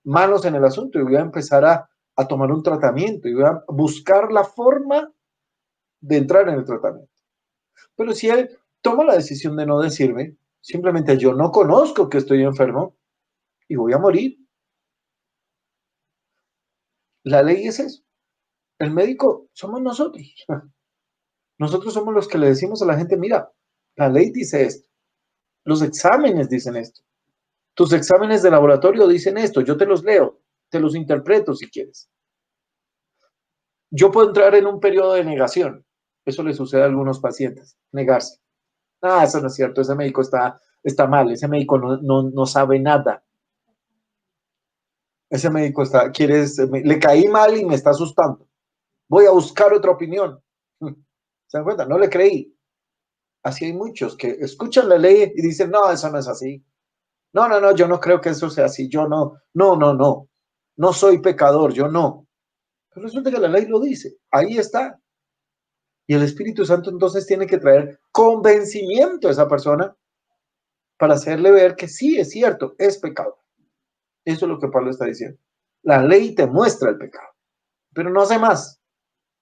manos en el asunto y voy a empezar a tomar un tratamiento y voy a buscar la forma de entrar en el tratamiento. Pero si él toma la decisión de no decirme, simplemente yo no conozco que estoy enfermo y voy a morir. La ley es eso. El médico somos nosotros. Nosotros somos los que le decimos a la gente, mira, la ley dice esto, los exámenes dicen esto, tus exámenes de laboratorio dicen esto, yo te los leo, te los interpreto si quieres. Yo puedo entrar en un periodo de negación. Eso le sucede a algunos pacientes, negarse. Ah, eso no es cierto, ese médico está mal, ese médico no sabe nada. Ese médico le caí mal y me está asustando. Voy a buscar otra opinión. ¿Se dan cuenta? No le creí. Así hay muchos que escuchan la ley y dicen, no, eso no es así. No, yo no creo que eso sea así. Yo no soy pecador, yo no. Pero resulta que la ley lo dice. Ahí está. Y el Espíritu Santo entonces tiene que traer convencimiento a esa persona para hacerle ver que sí, es cierto, es pecado. Eso es lo que Pablo está diciendo. La ley te muestra el pecado, pero no hace más.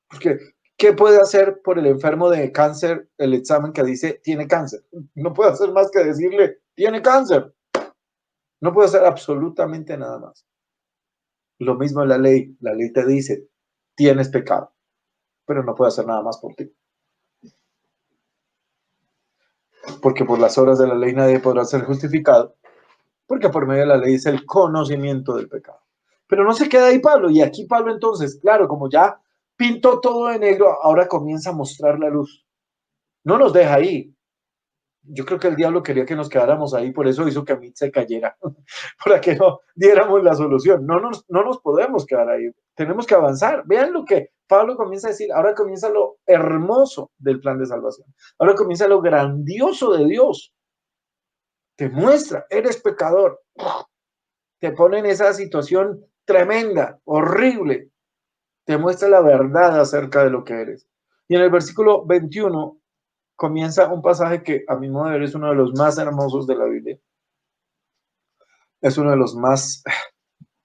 Porque, ¿qué puede hacer por el enfermo de cáncer el examen que dice tiene cáncer? No puede hacer más que decirle tiene cáncer. No puede hacer absolutamente nada más. Lo mismo en la ley. La ley te dice tienes pecado, pero no puede hacer nada más por ti. Porque por las obras de la ley nadie podrá ser justificado, porque por medio de la ley es el conocimiento del pecado. Pero no se queda ahí Pablo, y aquí Pablo entonces, claro, como ya pintó todo de negro, ahora comienza a mostrar la luz. No nos deja ahí. Yo creo que el diablo quería que nos quedáramos ahí, por eso hizo que a mí se cayera, para que no diéramos la solución. No nos podemos quedar ahí, tenemos que avanzar. Vean lo que Pablo comienza a decir, ahora comienza lo hermoso del plan de salvación, ahora comienza lo grandioso de Dios. Te muestra, eres pecador, te pone en esa situación tremenda, horrible, te muestra la verdad acerca de lo que eres. Y en el versículo 21 comienza un pasaje que a mi modo de ver es uno de los más hermosos de la Biblia. Es uno de los más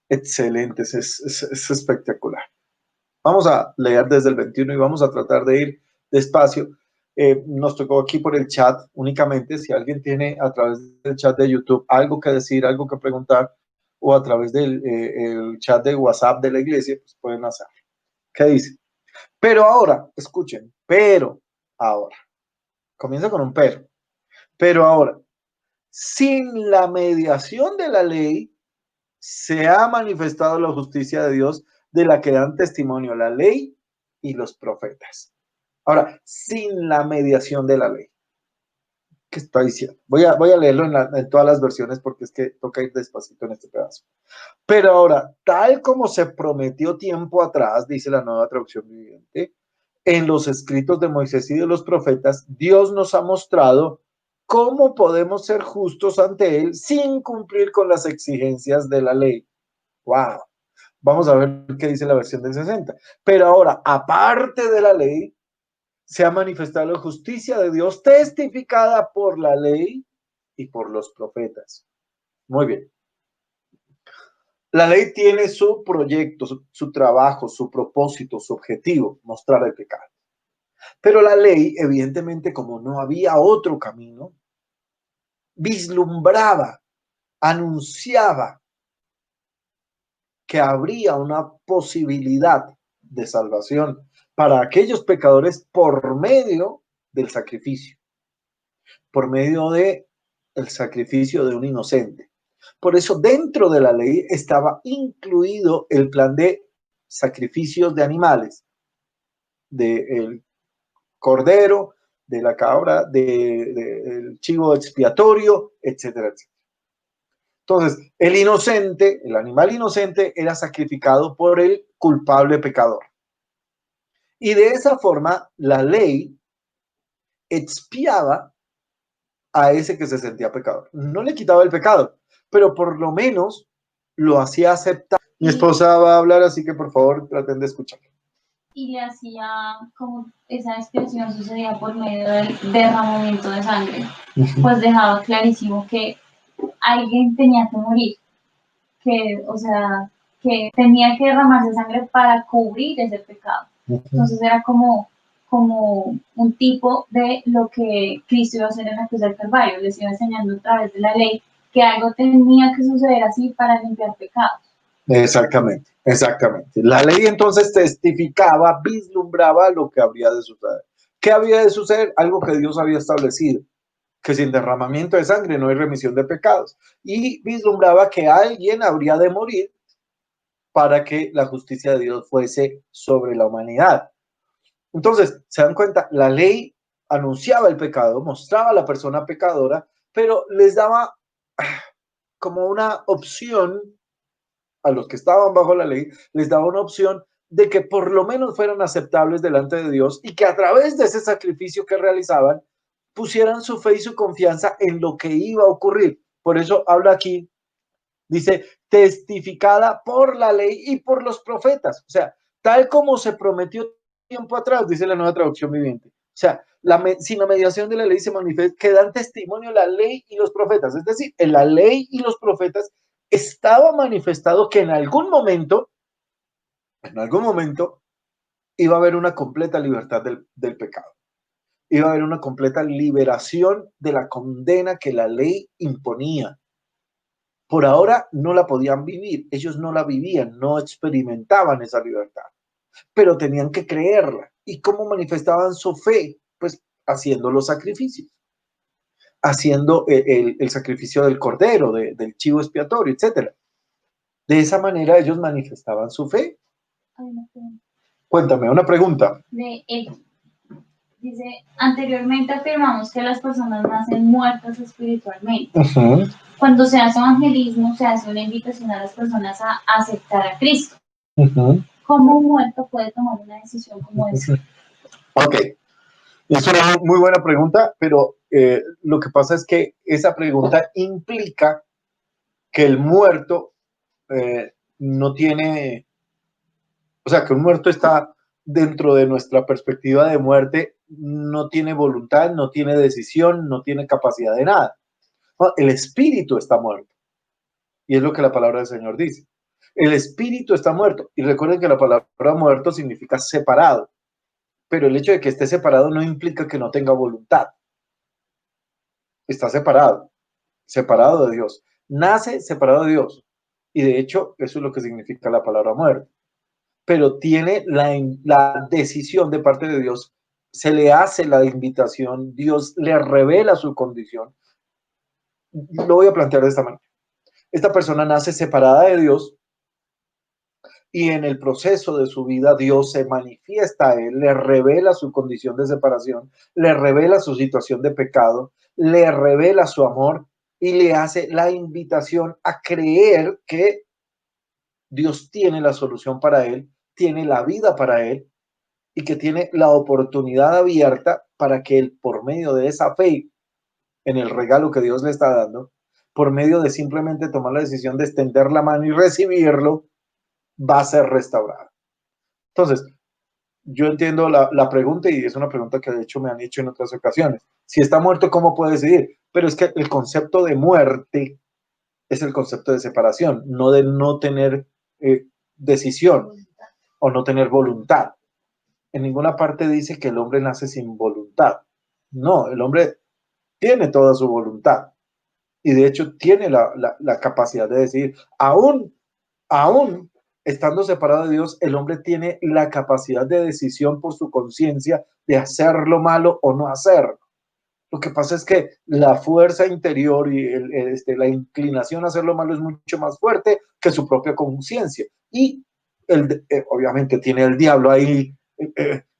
excelentes, es espectacular. Vamos a leer desde el 21 y vamos a tratar de ir despacio. Nos tocó aquí por el chat únicamente. Si alguien tiene a través del chat de YouTube algo que decir, algo que preguntar, o a través del el chat de WhatsApp de la iglesia, pues pueden hacerlo. ¿Qué dice? Pero ahora, escuchen, pero ahora. Comienza con un pero. Pero ahora, sin la mediación de la ley, se ha manifestado la justicia de Dios de la que dan testimonio la ley y los profetas. Ahora, sin la mediación de la ley. ¿Qué está diciendo? Voy a leerlo en todas las versiones porque es que toca ir despacito en este pedazo. Pero ahora, tal como se prometió tiempo atrás, dice la Nueva Traducción Viviente, en los escritos de Moisés y de los profetas, Dios nos ha mostrado cómo podemos ser justos ante Él sin cumplir con las exigencias de la ley. ¡Wow! Vamos a ver qué dice la versión del 60. Pero ahora, aparte de la ley, se ha manifestado la justicia de Dios testificada por la ley y por los profetas. Muy bien. La ley tiene su proyecto, su trabajo, su propósito, su objetivo, mostrar el pecado. Pero la ley, evidentemente, como no había otro camino, vislumbraba, anunciaba que habría una posibilidad de salvación para aquellos pecadores por medio del sacrificio, por medio de el sacrificio de un inocente. Por eso dentro de la ley estaba incluido el plan de sacrificios de animales, del cordero, de la cabra, del chivo expiatorio, etcétera, etcétera. Entonces, el inocente, el animal inocente, era sacrificado por el culpable pecador. Y de esa forma, la ley expiaba a ese que se sentía pecador. No le quitaba el pecado, pero por lo menos lo hacía aceptar. Mi esposa va a hablar, así que por favor traten de escuchar. Y le hacía como esa expresión sucedía por medio del derramamiento de sangre, pues dejaba clarísimo que alguien tenía que morir, que, o sea, que tenía que derramarse sangre para cubrir ese pecado. Entonces era como un tipo de lo que Cristo iba a hacer en la cruz del Calvario, les iba enseñando a través de la ley que algo tenía que suceder así para limpiar pecados. Exactamente, exactamente. La ley entonces testificaba, vislumbraba lo que habría de suceder. ¿Qué había de suceder? Algo que Dios había establecido, que sin derramamiento de sangre no hay remisión de pecados. Y vislumbraba que alguien habría de morir para que la justicia de Dios fuese sobre la humanidad. Entonces, ¿se dan cuenta? La ley anunciaba el pecado, mostraba a la persona pecadora, pero les daba como una opción a los que estaban bajo la ley, les daba una opción de que por lo menos fueran aceptables delante de Dios y que a través de ese sacrificio que realizaban, pusieran su fe y su confianza en lo que iba a ocurrir. Por eso habla aquí, dice, testificada por la ley y por los profetas. O sea, tal como se prometió tiempo atrás, dice la Nueva Traducción Viviente. O sea, sin la mediación de la ley se manifiesta que dan testimonio la ley y los profetas. Es decir, en la ley y los profetas estaba manifestado que en algún momento, iba a haber una completa libertad del pecado. Iba a haber una completa liberación de la condena que la ley imponía. Por ahora no la podían vivir, ellos no la vivían, no experimentaban esa libertad, pero tenían que creerla. ¿Y cómo manifestaban su fe? Pues haciendo los sacrificios, haciendo el sacrificio del cordero, del chivo expiatorio, etc. De esa manera ellos manifestaban su fe. Cuéntame, una pregunta. Dice, anteriormente afirmamos que las personas nacen muertas espiritualmente. Cuando se hace evangelismo, se hace una invitación a las personas a aceptar a Cristo. ¿Cómo un muerto puede tomar una decisión como esa? Ok, es una muy buena pregunta, pero lo que pasa es que esa pregunta implica que el muerto no tiene, o sea, que un muerto está dentro de nuestra perspectiva de muerte, no tiene voluntad, no tiene decisión, no tiene capacidad de nada. No, el espíritu está muerto. Y es lo que la palabra del Señor dice. El espíritu está muerto. Y recuerden que la palabra muerto significa separado. Pero el hecho de que esté separado no implica que no tenga voluntad. Está separado, separado de Dios. Nace separado de Dios. Y de hecho, eso es lo que significa la palabra muerto. Pero tiene la decisión de parte de Dios, se le hace la invitación, Dios le revela su condición. Lo voy a plantear de esta manera. Esta persona nace separada de Dios y en el proceso de su vida Dios se manifiesta a él, le revela su condición de separación, le revela su situación de pecado, le revela su amor y le hace la invitación a creer que Dios tiene la solución para él, tiene la vida para él y que tiene la oportunidad abierta para que él, por medio de esa fe en el regalo que Dios le está dando, por medio de simplemente tomar la decisión de extender la mano y recibirlo, va a ser restaurado. Entonces, yo entiendo la pregunta y es una pregunta que de hecho me han hecho en otras ocasiones. Si está muerto, ¿cómo puede decidir? Pero es que el concepto de muerte es el concepto de separación, no de no tener decisión o no tener voluntad. En ninguna parte dice que el hombre nace sin voluntad. No, el hombre tiene toda su voluntad y de hecho tiene la capacidad de decidir, aún estando separado de Dios, el hombre tiene la capacidad de decisión por su conciencia de hacer lo malo o no hacerlo. Lo que pasa es que la fuerza interior y la inclinación a hacer lo malo es mucho más fuerte que su propia conciencia. Y obviamente tiene el diablo ahí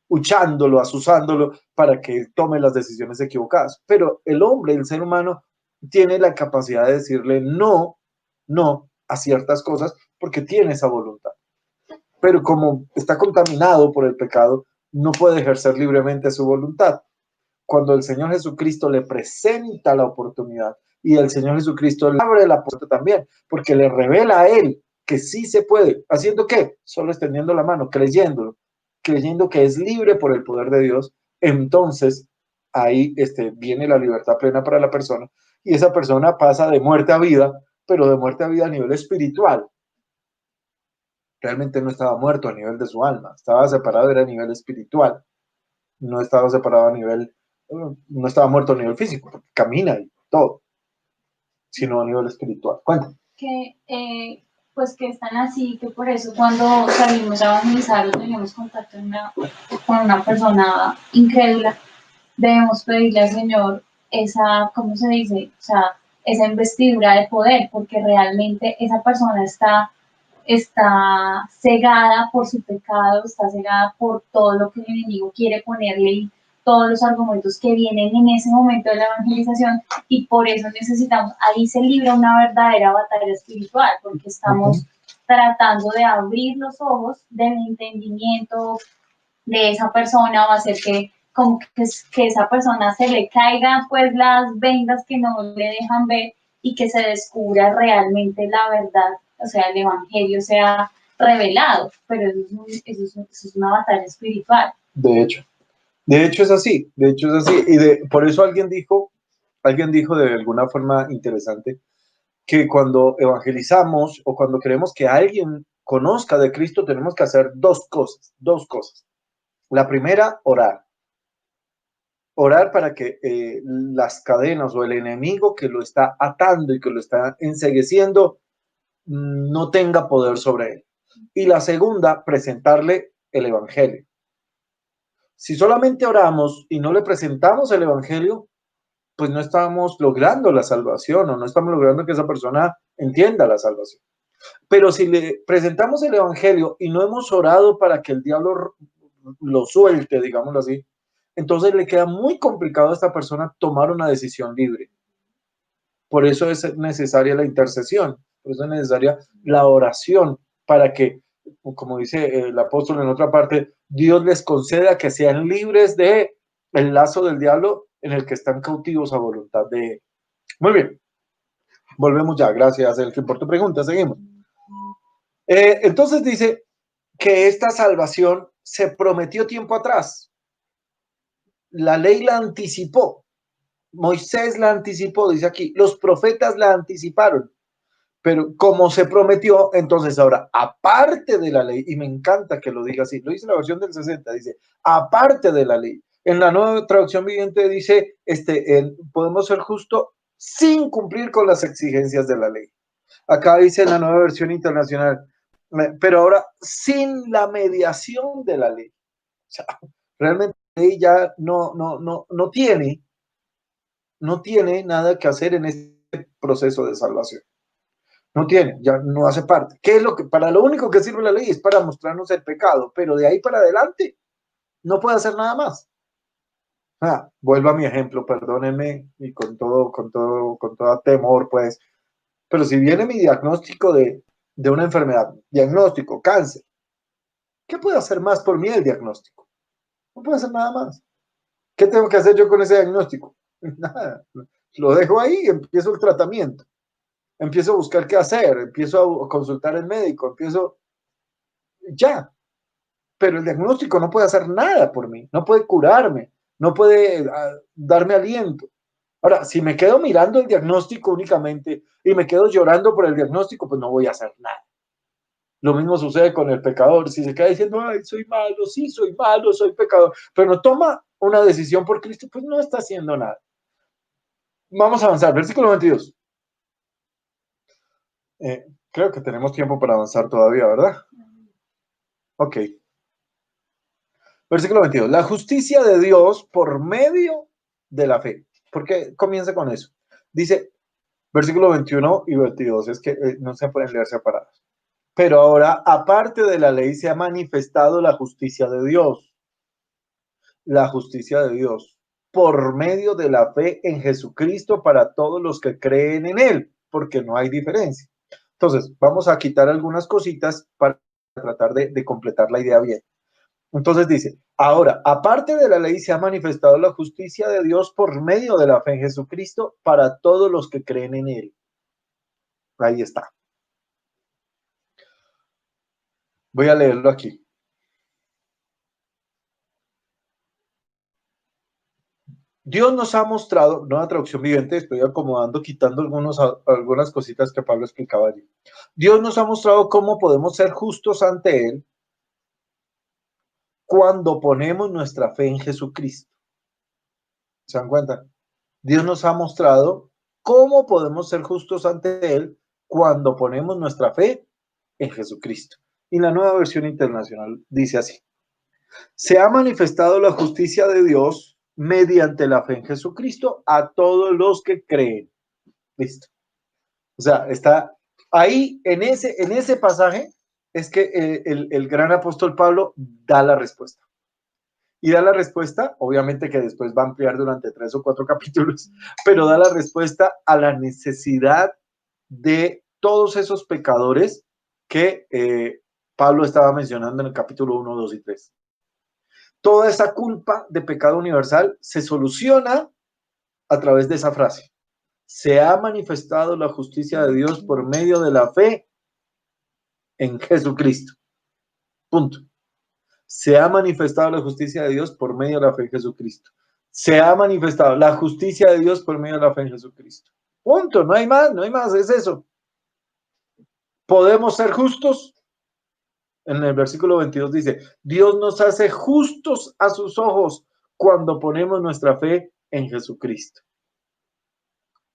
luchándolo, asusándolo para que tome las decisiones equivocadas. Pero el hombre, el ser humano, tiene la capacidad de decirle no a ciertas cosas porque tiene esa voluntad. Pero como está contaminado por el pecado, no puede ejercer libremente su voluntad. Cuando el Señor Jesucristo le presenta la oportunidad y el Señor Jesucristo le abre la puerta también, porque le revela a él que sí se puede. ¿Haciendo qué? Solo extendiendo la mano, creyendo que es libre por el poder de Dios. Entonces ahí viene la libertad plena para la persona y esa persona pasa de muerte a vida, pero de muerte a vida a nivel espiritual. Realmente no estaba muerto a nivel de su alma, estaba separado, era a nivel espiritual, no estaba separado a nivel, no estaba muerto a nivel físico, porque camina y todo, sino a nivel espiritual. Cuéntame. Que pues que están así, que por eso cuando salimos a evangelizar o tenemos contacto con una persona incrédula, debemos pedirle al Señor esa, ¿cómo se dice? O sea, esa investidura de poder, porque realmente esa persona está cegada por su pecado, está cegada por todo lo que el enemigo quiere ponerle y todos los argumentos que vienen en ese momento de la evangelización, y por eso necesitamos, ahí se libra una verdadera batalla espiritual, porque estamos tratando de abrir los ojos del entendimiento de esa persona, o hacer que como que esa persona se le caigan pues las vendas que no le dejan ver y que se descubra realmente la verdad, o sea, el evangelio sea revelado, pero eso es una batalla espiritual. De hecho es así, y por eso alguien dijo de alguna forma interesante que cuando evangelizamos o cuando queremos que alguien conozca de Cristo tenemos que hacer dos cosas. La primera, orar para que las cadenas o el enemigo que lo está atando y que lo está encegueciendo no tenga poder sobre él. Y la segunda, presentarle el evangelio. Si solamente oramos y no le presentamos el evangelio, pues no estamos logrando la salvación o no estamos logrando que esa persona entienda la salvación. Pero si le presentamos el evangelio y no hemos orado para que el diablo lo suelte, digámoslo así, entonces le queda muy complicado a esta persona tomar una decisión libre. Por eso es necesaria la intercesión, por eso es necesaria la oración para que, como dice el apóstol en otra parte, Dios les conceda que sean libres de el lazo del diablo en el que están cautivos a voluntad de él. Muy bien, volvemos ya, gracias Elkin por tu pregunta, seguimos. Entonces dice que esta salvación se prometió tiempo atrás, la ley la anticipó, Moisés la anticipó, dice aquí, los profetas la anticiparon, pero como se prometió, entonces ahora, aparte de la ley, y me encanta que lo diga así, lo dice la versión del 60, dice, aparte de la ley, en la nueva traducción viviente dice, podemos ser justos sin cumplir con las exigencias de la ley. Acá dice en la nueva versión internacional, pero ahora sin la mediación de la ley. O sea, realmente la ley ya no tiene nada que hacer en este proceso de salvación. No tiene, ya no hace parte. ¿Qué es para lo único que sirve la ley? Es para mostrarnos el pecado, pero de ahí para adelante no puede hacer nada más. Vuelvo a mi ejemplo, perdónenme, y con todo temor, pues, pero si viene mi diagnóstico de una enfermedad, diagnóstico, cáncer, ¿qué puede hacer más por mí el diagnóstico? No puede hacer nada más. ¿Qué tengo que hacer yo con ese diagnóstico? Nada, lo dejo ahí y empiezo el tratamiento. Empiezo a buscar qué hacer, empiezo a consultar al médico, ya. Pero el diagnóstico no puede hacer nada por mí, no puede curarme, no puede darme aliento. Ahora, si me quedo mirando el diagnóstico únicamente y me quedo llorando por el diagnóstico, pues no voy a hacer nada. Lo mismo sucede con el pecador. Si se queda diciendo, ay, soy malo, sí, soy malo, soy pecador, pero no toma una decisión por Cristo, pues no está haciendo nada. Vamos a avanzar. Versículo 22. Creo que tenemos tiempo para avanzar todavía, ¿verdad? Ok. Versículo 22. La justicia de Dios por medio de la fe. ¿Por qué comienza con eso? Dice, versículo 21 y 22, es que no se pueden leer separados. Pero ahora, aparte de la ley, se ha manifestado la justicia de Dios. La justicia de Dios por medio de la fe en Jesucristo para todos los que creen en Él, porque no hay diferencia. Entonces, vamos a quitar algunas cositas para tratar de completar la idea bien. Entonces dice, ahora, aparte de la ley, se ha manifestado la justicia de Dios por medio de la fe en Jesucristo para todos los que creen en Él. Ahí está. Voy a leerlo aquí. Dios nos ha mostrado, nueva traducción viviente, estoy acomodando, quitando algunas cositas que Pablo explicaba allí. Dios nos ha mostrado cómo podemos ser justos ante Él cuando ponemos nuestra fe en Jesucristo. ¿Se dan cuenta? Dios nos ha mostrado cómo podemos ser justos ante Él cuando ponemos nuestra fe en Jesucristo. Y la nueva versión internacional dice así. Se ha manifestado la justicia de Dios mediante la fe en Jesucristo a todos los que creen. Listo. O sea, está ahí en ese pasaje es que el gran apóstol Pablo da la respuesta. Y da la respuesta, obviamente que después va a ampliar durante 3 o 4 capítulos, pero da la respuesta a la necesidad de todos esos pecadores que Pablo estaba mencionando en el capítulo 1, 2 y 3. Toda esa culpa de pecado universal se soluciona a través de esa frase. Se ha manifestado la justicia de Dios por medio de la fe en Jesucristo. Punto. Se ha manifestado la justicia de Dios por medio de la fe en Jesucristo. Se ha manifestado la justicia de Dios por medio de la fe en Jesucristo. Punto. No hay más, es eso. ¿Podemos ser justos? En el versículo 22 dice, Dios nos hace justos a sus ojos cuando ponemos nuestra fe en Jesucristo.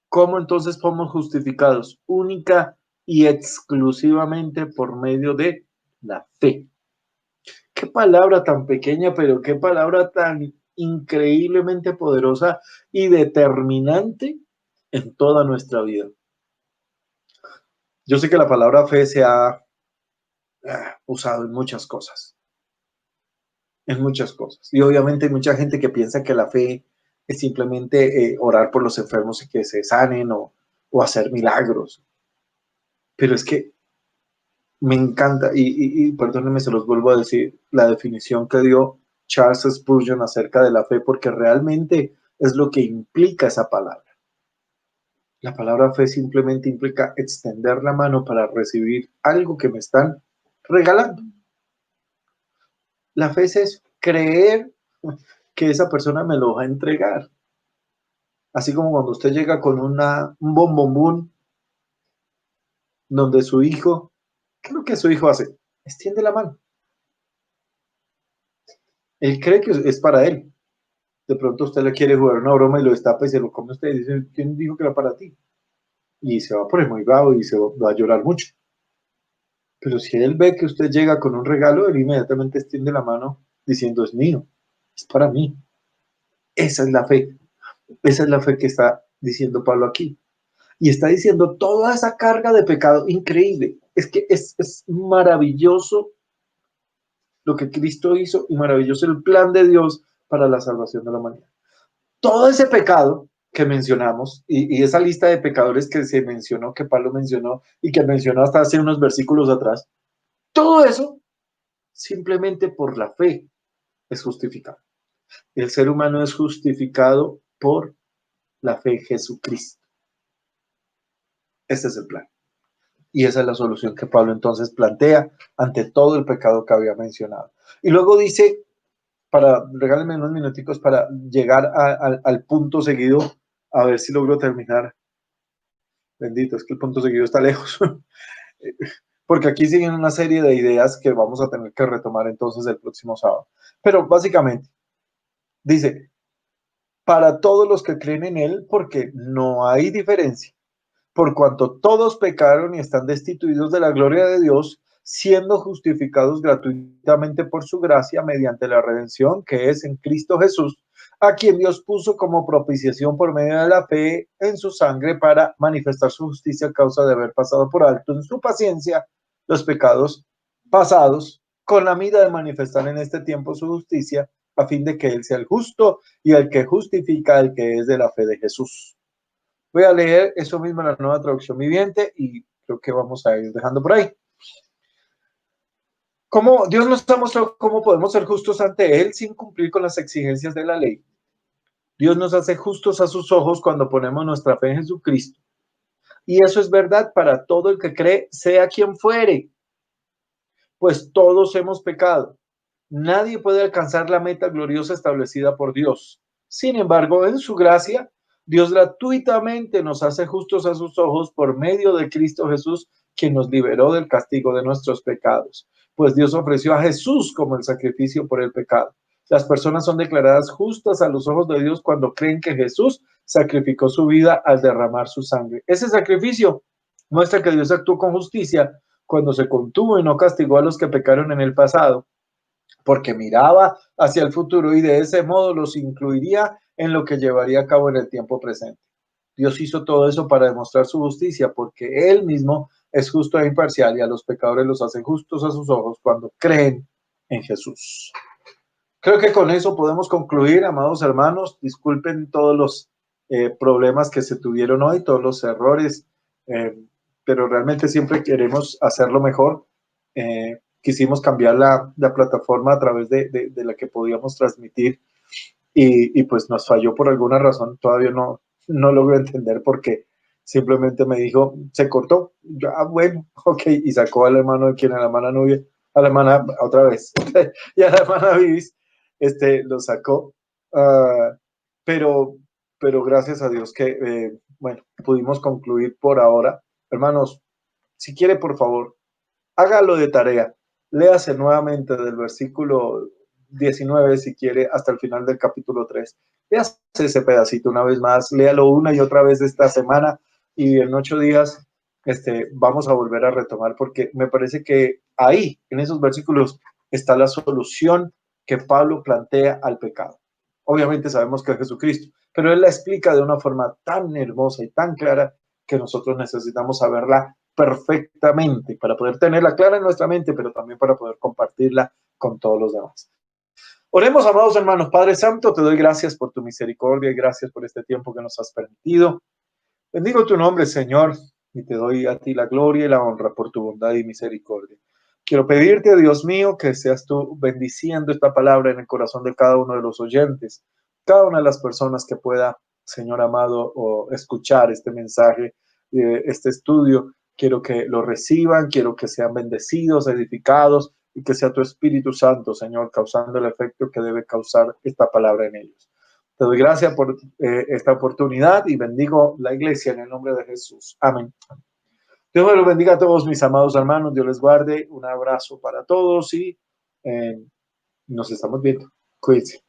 ¿Cómo entonces somos justificados? Única y exclusivamente por medio de la fe. Qué palabra tan pequeña, pero qué palabra tan increíblemente poderosa y determinante en toda nuestra vida. Yo sé que la palabra fe se ha usado en muchas cosas. En muchas cosas. Y obviamente hay mucha gente que piensa que la fe es simplemente orar por los enfermos y que se sanen o hacer milagros. Pero es que me encanta, y perdónenme, se los vuelvo a decir, la definición que dio Charles Spurgeon acerca de la fe, porque realmente es lo que implica esa palabra. La palabra fe simplemente implica extender la mano para recibir algo que me están regalando. La fe es eso, creer que esa persona me lo va a entregar. Así como cuando usted llega con un bombombón donde su hijo, ¿qué es lo que su hijo hace? Extiende la mano. Él cree que es para él. De pronto usted le quiere jugar una broma y lo destapa y se lo come usted y dice, ¿quién dijo que era para ti? Y se va a poner muy bravo y se va a llorar mucho. Pero si él ve que usted llega con un regalo, él inmediatamente extiende la mano diciendo, es mío, es para mí. Esa es la fe. Esa es la fe que está diciendo Pablo aquí. Y está diciendo toda esa carga de pecado increíble. Es que es maravilloso lo que Cristo hizo y maravilloso el plan de Dios para la salvación de la humanidad. Todo ese pecado que mencionamos y esa lista de pecadores que se mencionó, que Pablo mencionó y que mencionó hasta hace unos versículos atrás, todo eso simplemente por la fe es justificado. El ser humano es justificado por la fe en Jesucristo. Este es el plan. Y esa es la solución que Pablo entonces plantea ante todo el pecado que había mencionado. Y luego dice, regálenme unos minuticos para llegar al punto seguido, a ver si logro terminar. Bendito, es que el punto seguido está lejos. Porque aquí siguen una serie de ideas que vamos a tener que retomar entonces el próximo sábado. Pero básicamente, dice, para todos los que creen en Él, porque no hay diferencia. Por cuanto todos pecaron y están destituidos de la gloria de Dios, siendo justificados gratuitamente por su gracia mediante la redención que es en Cristo Jesús, a quien Dios puso como propiciación por medio de la fe en su sangre para manifestar su justicia a causa de haber pasado por alto en su paciencia los pecados pasados, con la mira de manifestar en este tiempo su justicia, a fin de que Él sea el justo y el que justifica al que es de la fe de Jesús. Voy a leer eso mismo en la Nueva Traducción Viviente y creo que vamos a ir dejando por ahí. ¿Cómo Dios nos ha mostrado cómo podemos ser justos ante Él sin cumplir con las exigencias de la ley? Dios nos hace justos a sus ojos cuando ponemos nuestra fe en Jesucristo. Y eso es verdad para todo el que cree, sea quien fuere, pues todos hemos pecado. Nadie puede alcanzar la meta gloriosa establecida por Dios. Sin embargo, en su gracia, Dios gratuitamente nos hace justos a sus ojos por medio de Cristo Jesús, quien nos liberó del castigo de nuestros pecados. Pues Dios ofreció a Jesús como el sacrificio por el pecado. Las personas son declaradas justas a los ojos de Dios cuando creen que Jesús sacrificó su vida al derramar su sangre. Ese sacrificio muestra que Dios actuó con justicia cuando se contuvo y no castigó a los que pecaron en el pasado, porque miraba hacia el futuro y de ese modo los incluiría en lo que llevaría a cabo en el tiempo presente. Dios hizo todo eso para demostrar su justicia, porque Él mismo es justo e imparcial y a los pecadores los hace justos a sus ojos cuando creen en Jesús. Creo que con eso podemos concluir, amados hermanos. Disculpen todos los problemas que se tuvieron hoy, todos los errores, pero realmente siempre queremos hacerlo mejor. Quisimos cambiar la plataforma a través de la que podíamos transmitir y pues nos falló por alguna razón. Todavía no logro entender por qué. Simplemente me dijo, se cortó. Yo, bueno, ok, y sacó al hermano de quien, a la hermana Nubia, a la hermana otra vez, y a la hermana Vivis, lo sacó. Pero gracias a Dios que, bueno, pudimos concluir por ahora. Hermanos, si quiere, por favor, hágalo de tarea. Léase nuevamente del versículo 19, si quiere, hasta el final del capítulo 3. Léase ese pedacito una vez más, léalo una y otra vez esta semana y en 8 días vamos a volver a retomar, porque me parece que ahí, en esos versículos, está la solución que Pablo plantea al pecado. Obviamente sabemos que es Jesucristo, pero él la explica de una forma tan hermosa y tan clara que nosotros necesitamos saberla perfectamente para poder tenerla clara en nuestra mente, pero también para poder compartirla con todos los demás. Oremos, amados hermanos. Padre Santo, te doy gracias por tu misericordia y gracias por este tiempo que nos has permitido. Bendigo tu nombre, Señor, y te doy a ti la gloria y la honra por tu bondad y misericordia. Quiero pedirte, Dios mío, que seas tú bendiciendo esta palabra en el corazón de cada uno de los oyentes, cada una de las personas que pueda, Señor amado, o escuchar este mensaje, este estudio. Quiero que lo reciban, quiero que sean bendecidos, edificados, y que sea tu Espíritu Santo, Señor, causando el efecto que debe causar esta palabra en ellos. Te doy gracias por esta oportunidad y bendigo la iglesia en el nombre de Jesús. Amén. Dios me lo bendiga a todos mis amados hermanos. Dios les guarde. Un abrazo para todos y nos estamos viendo. Cuídense.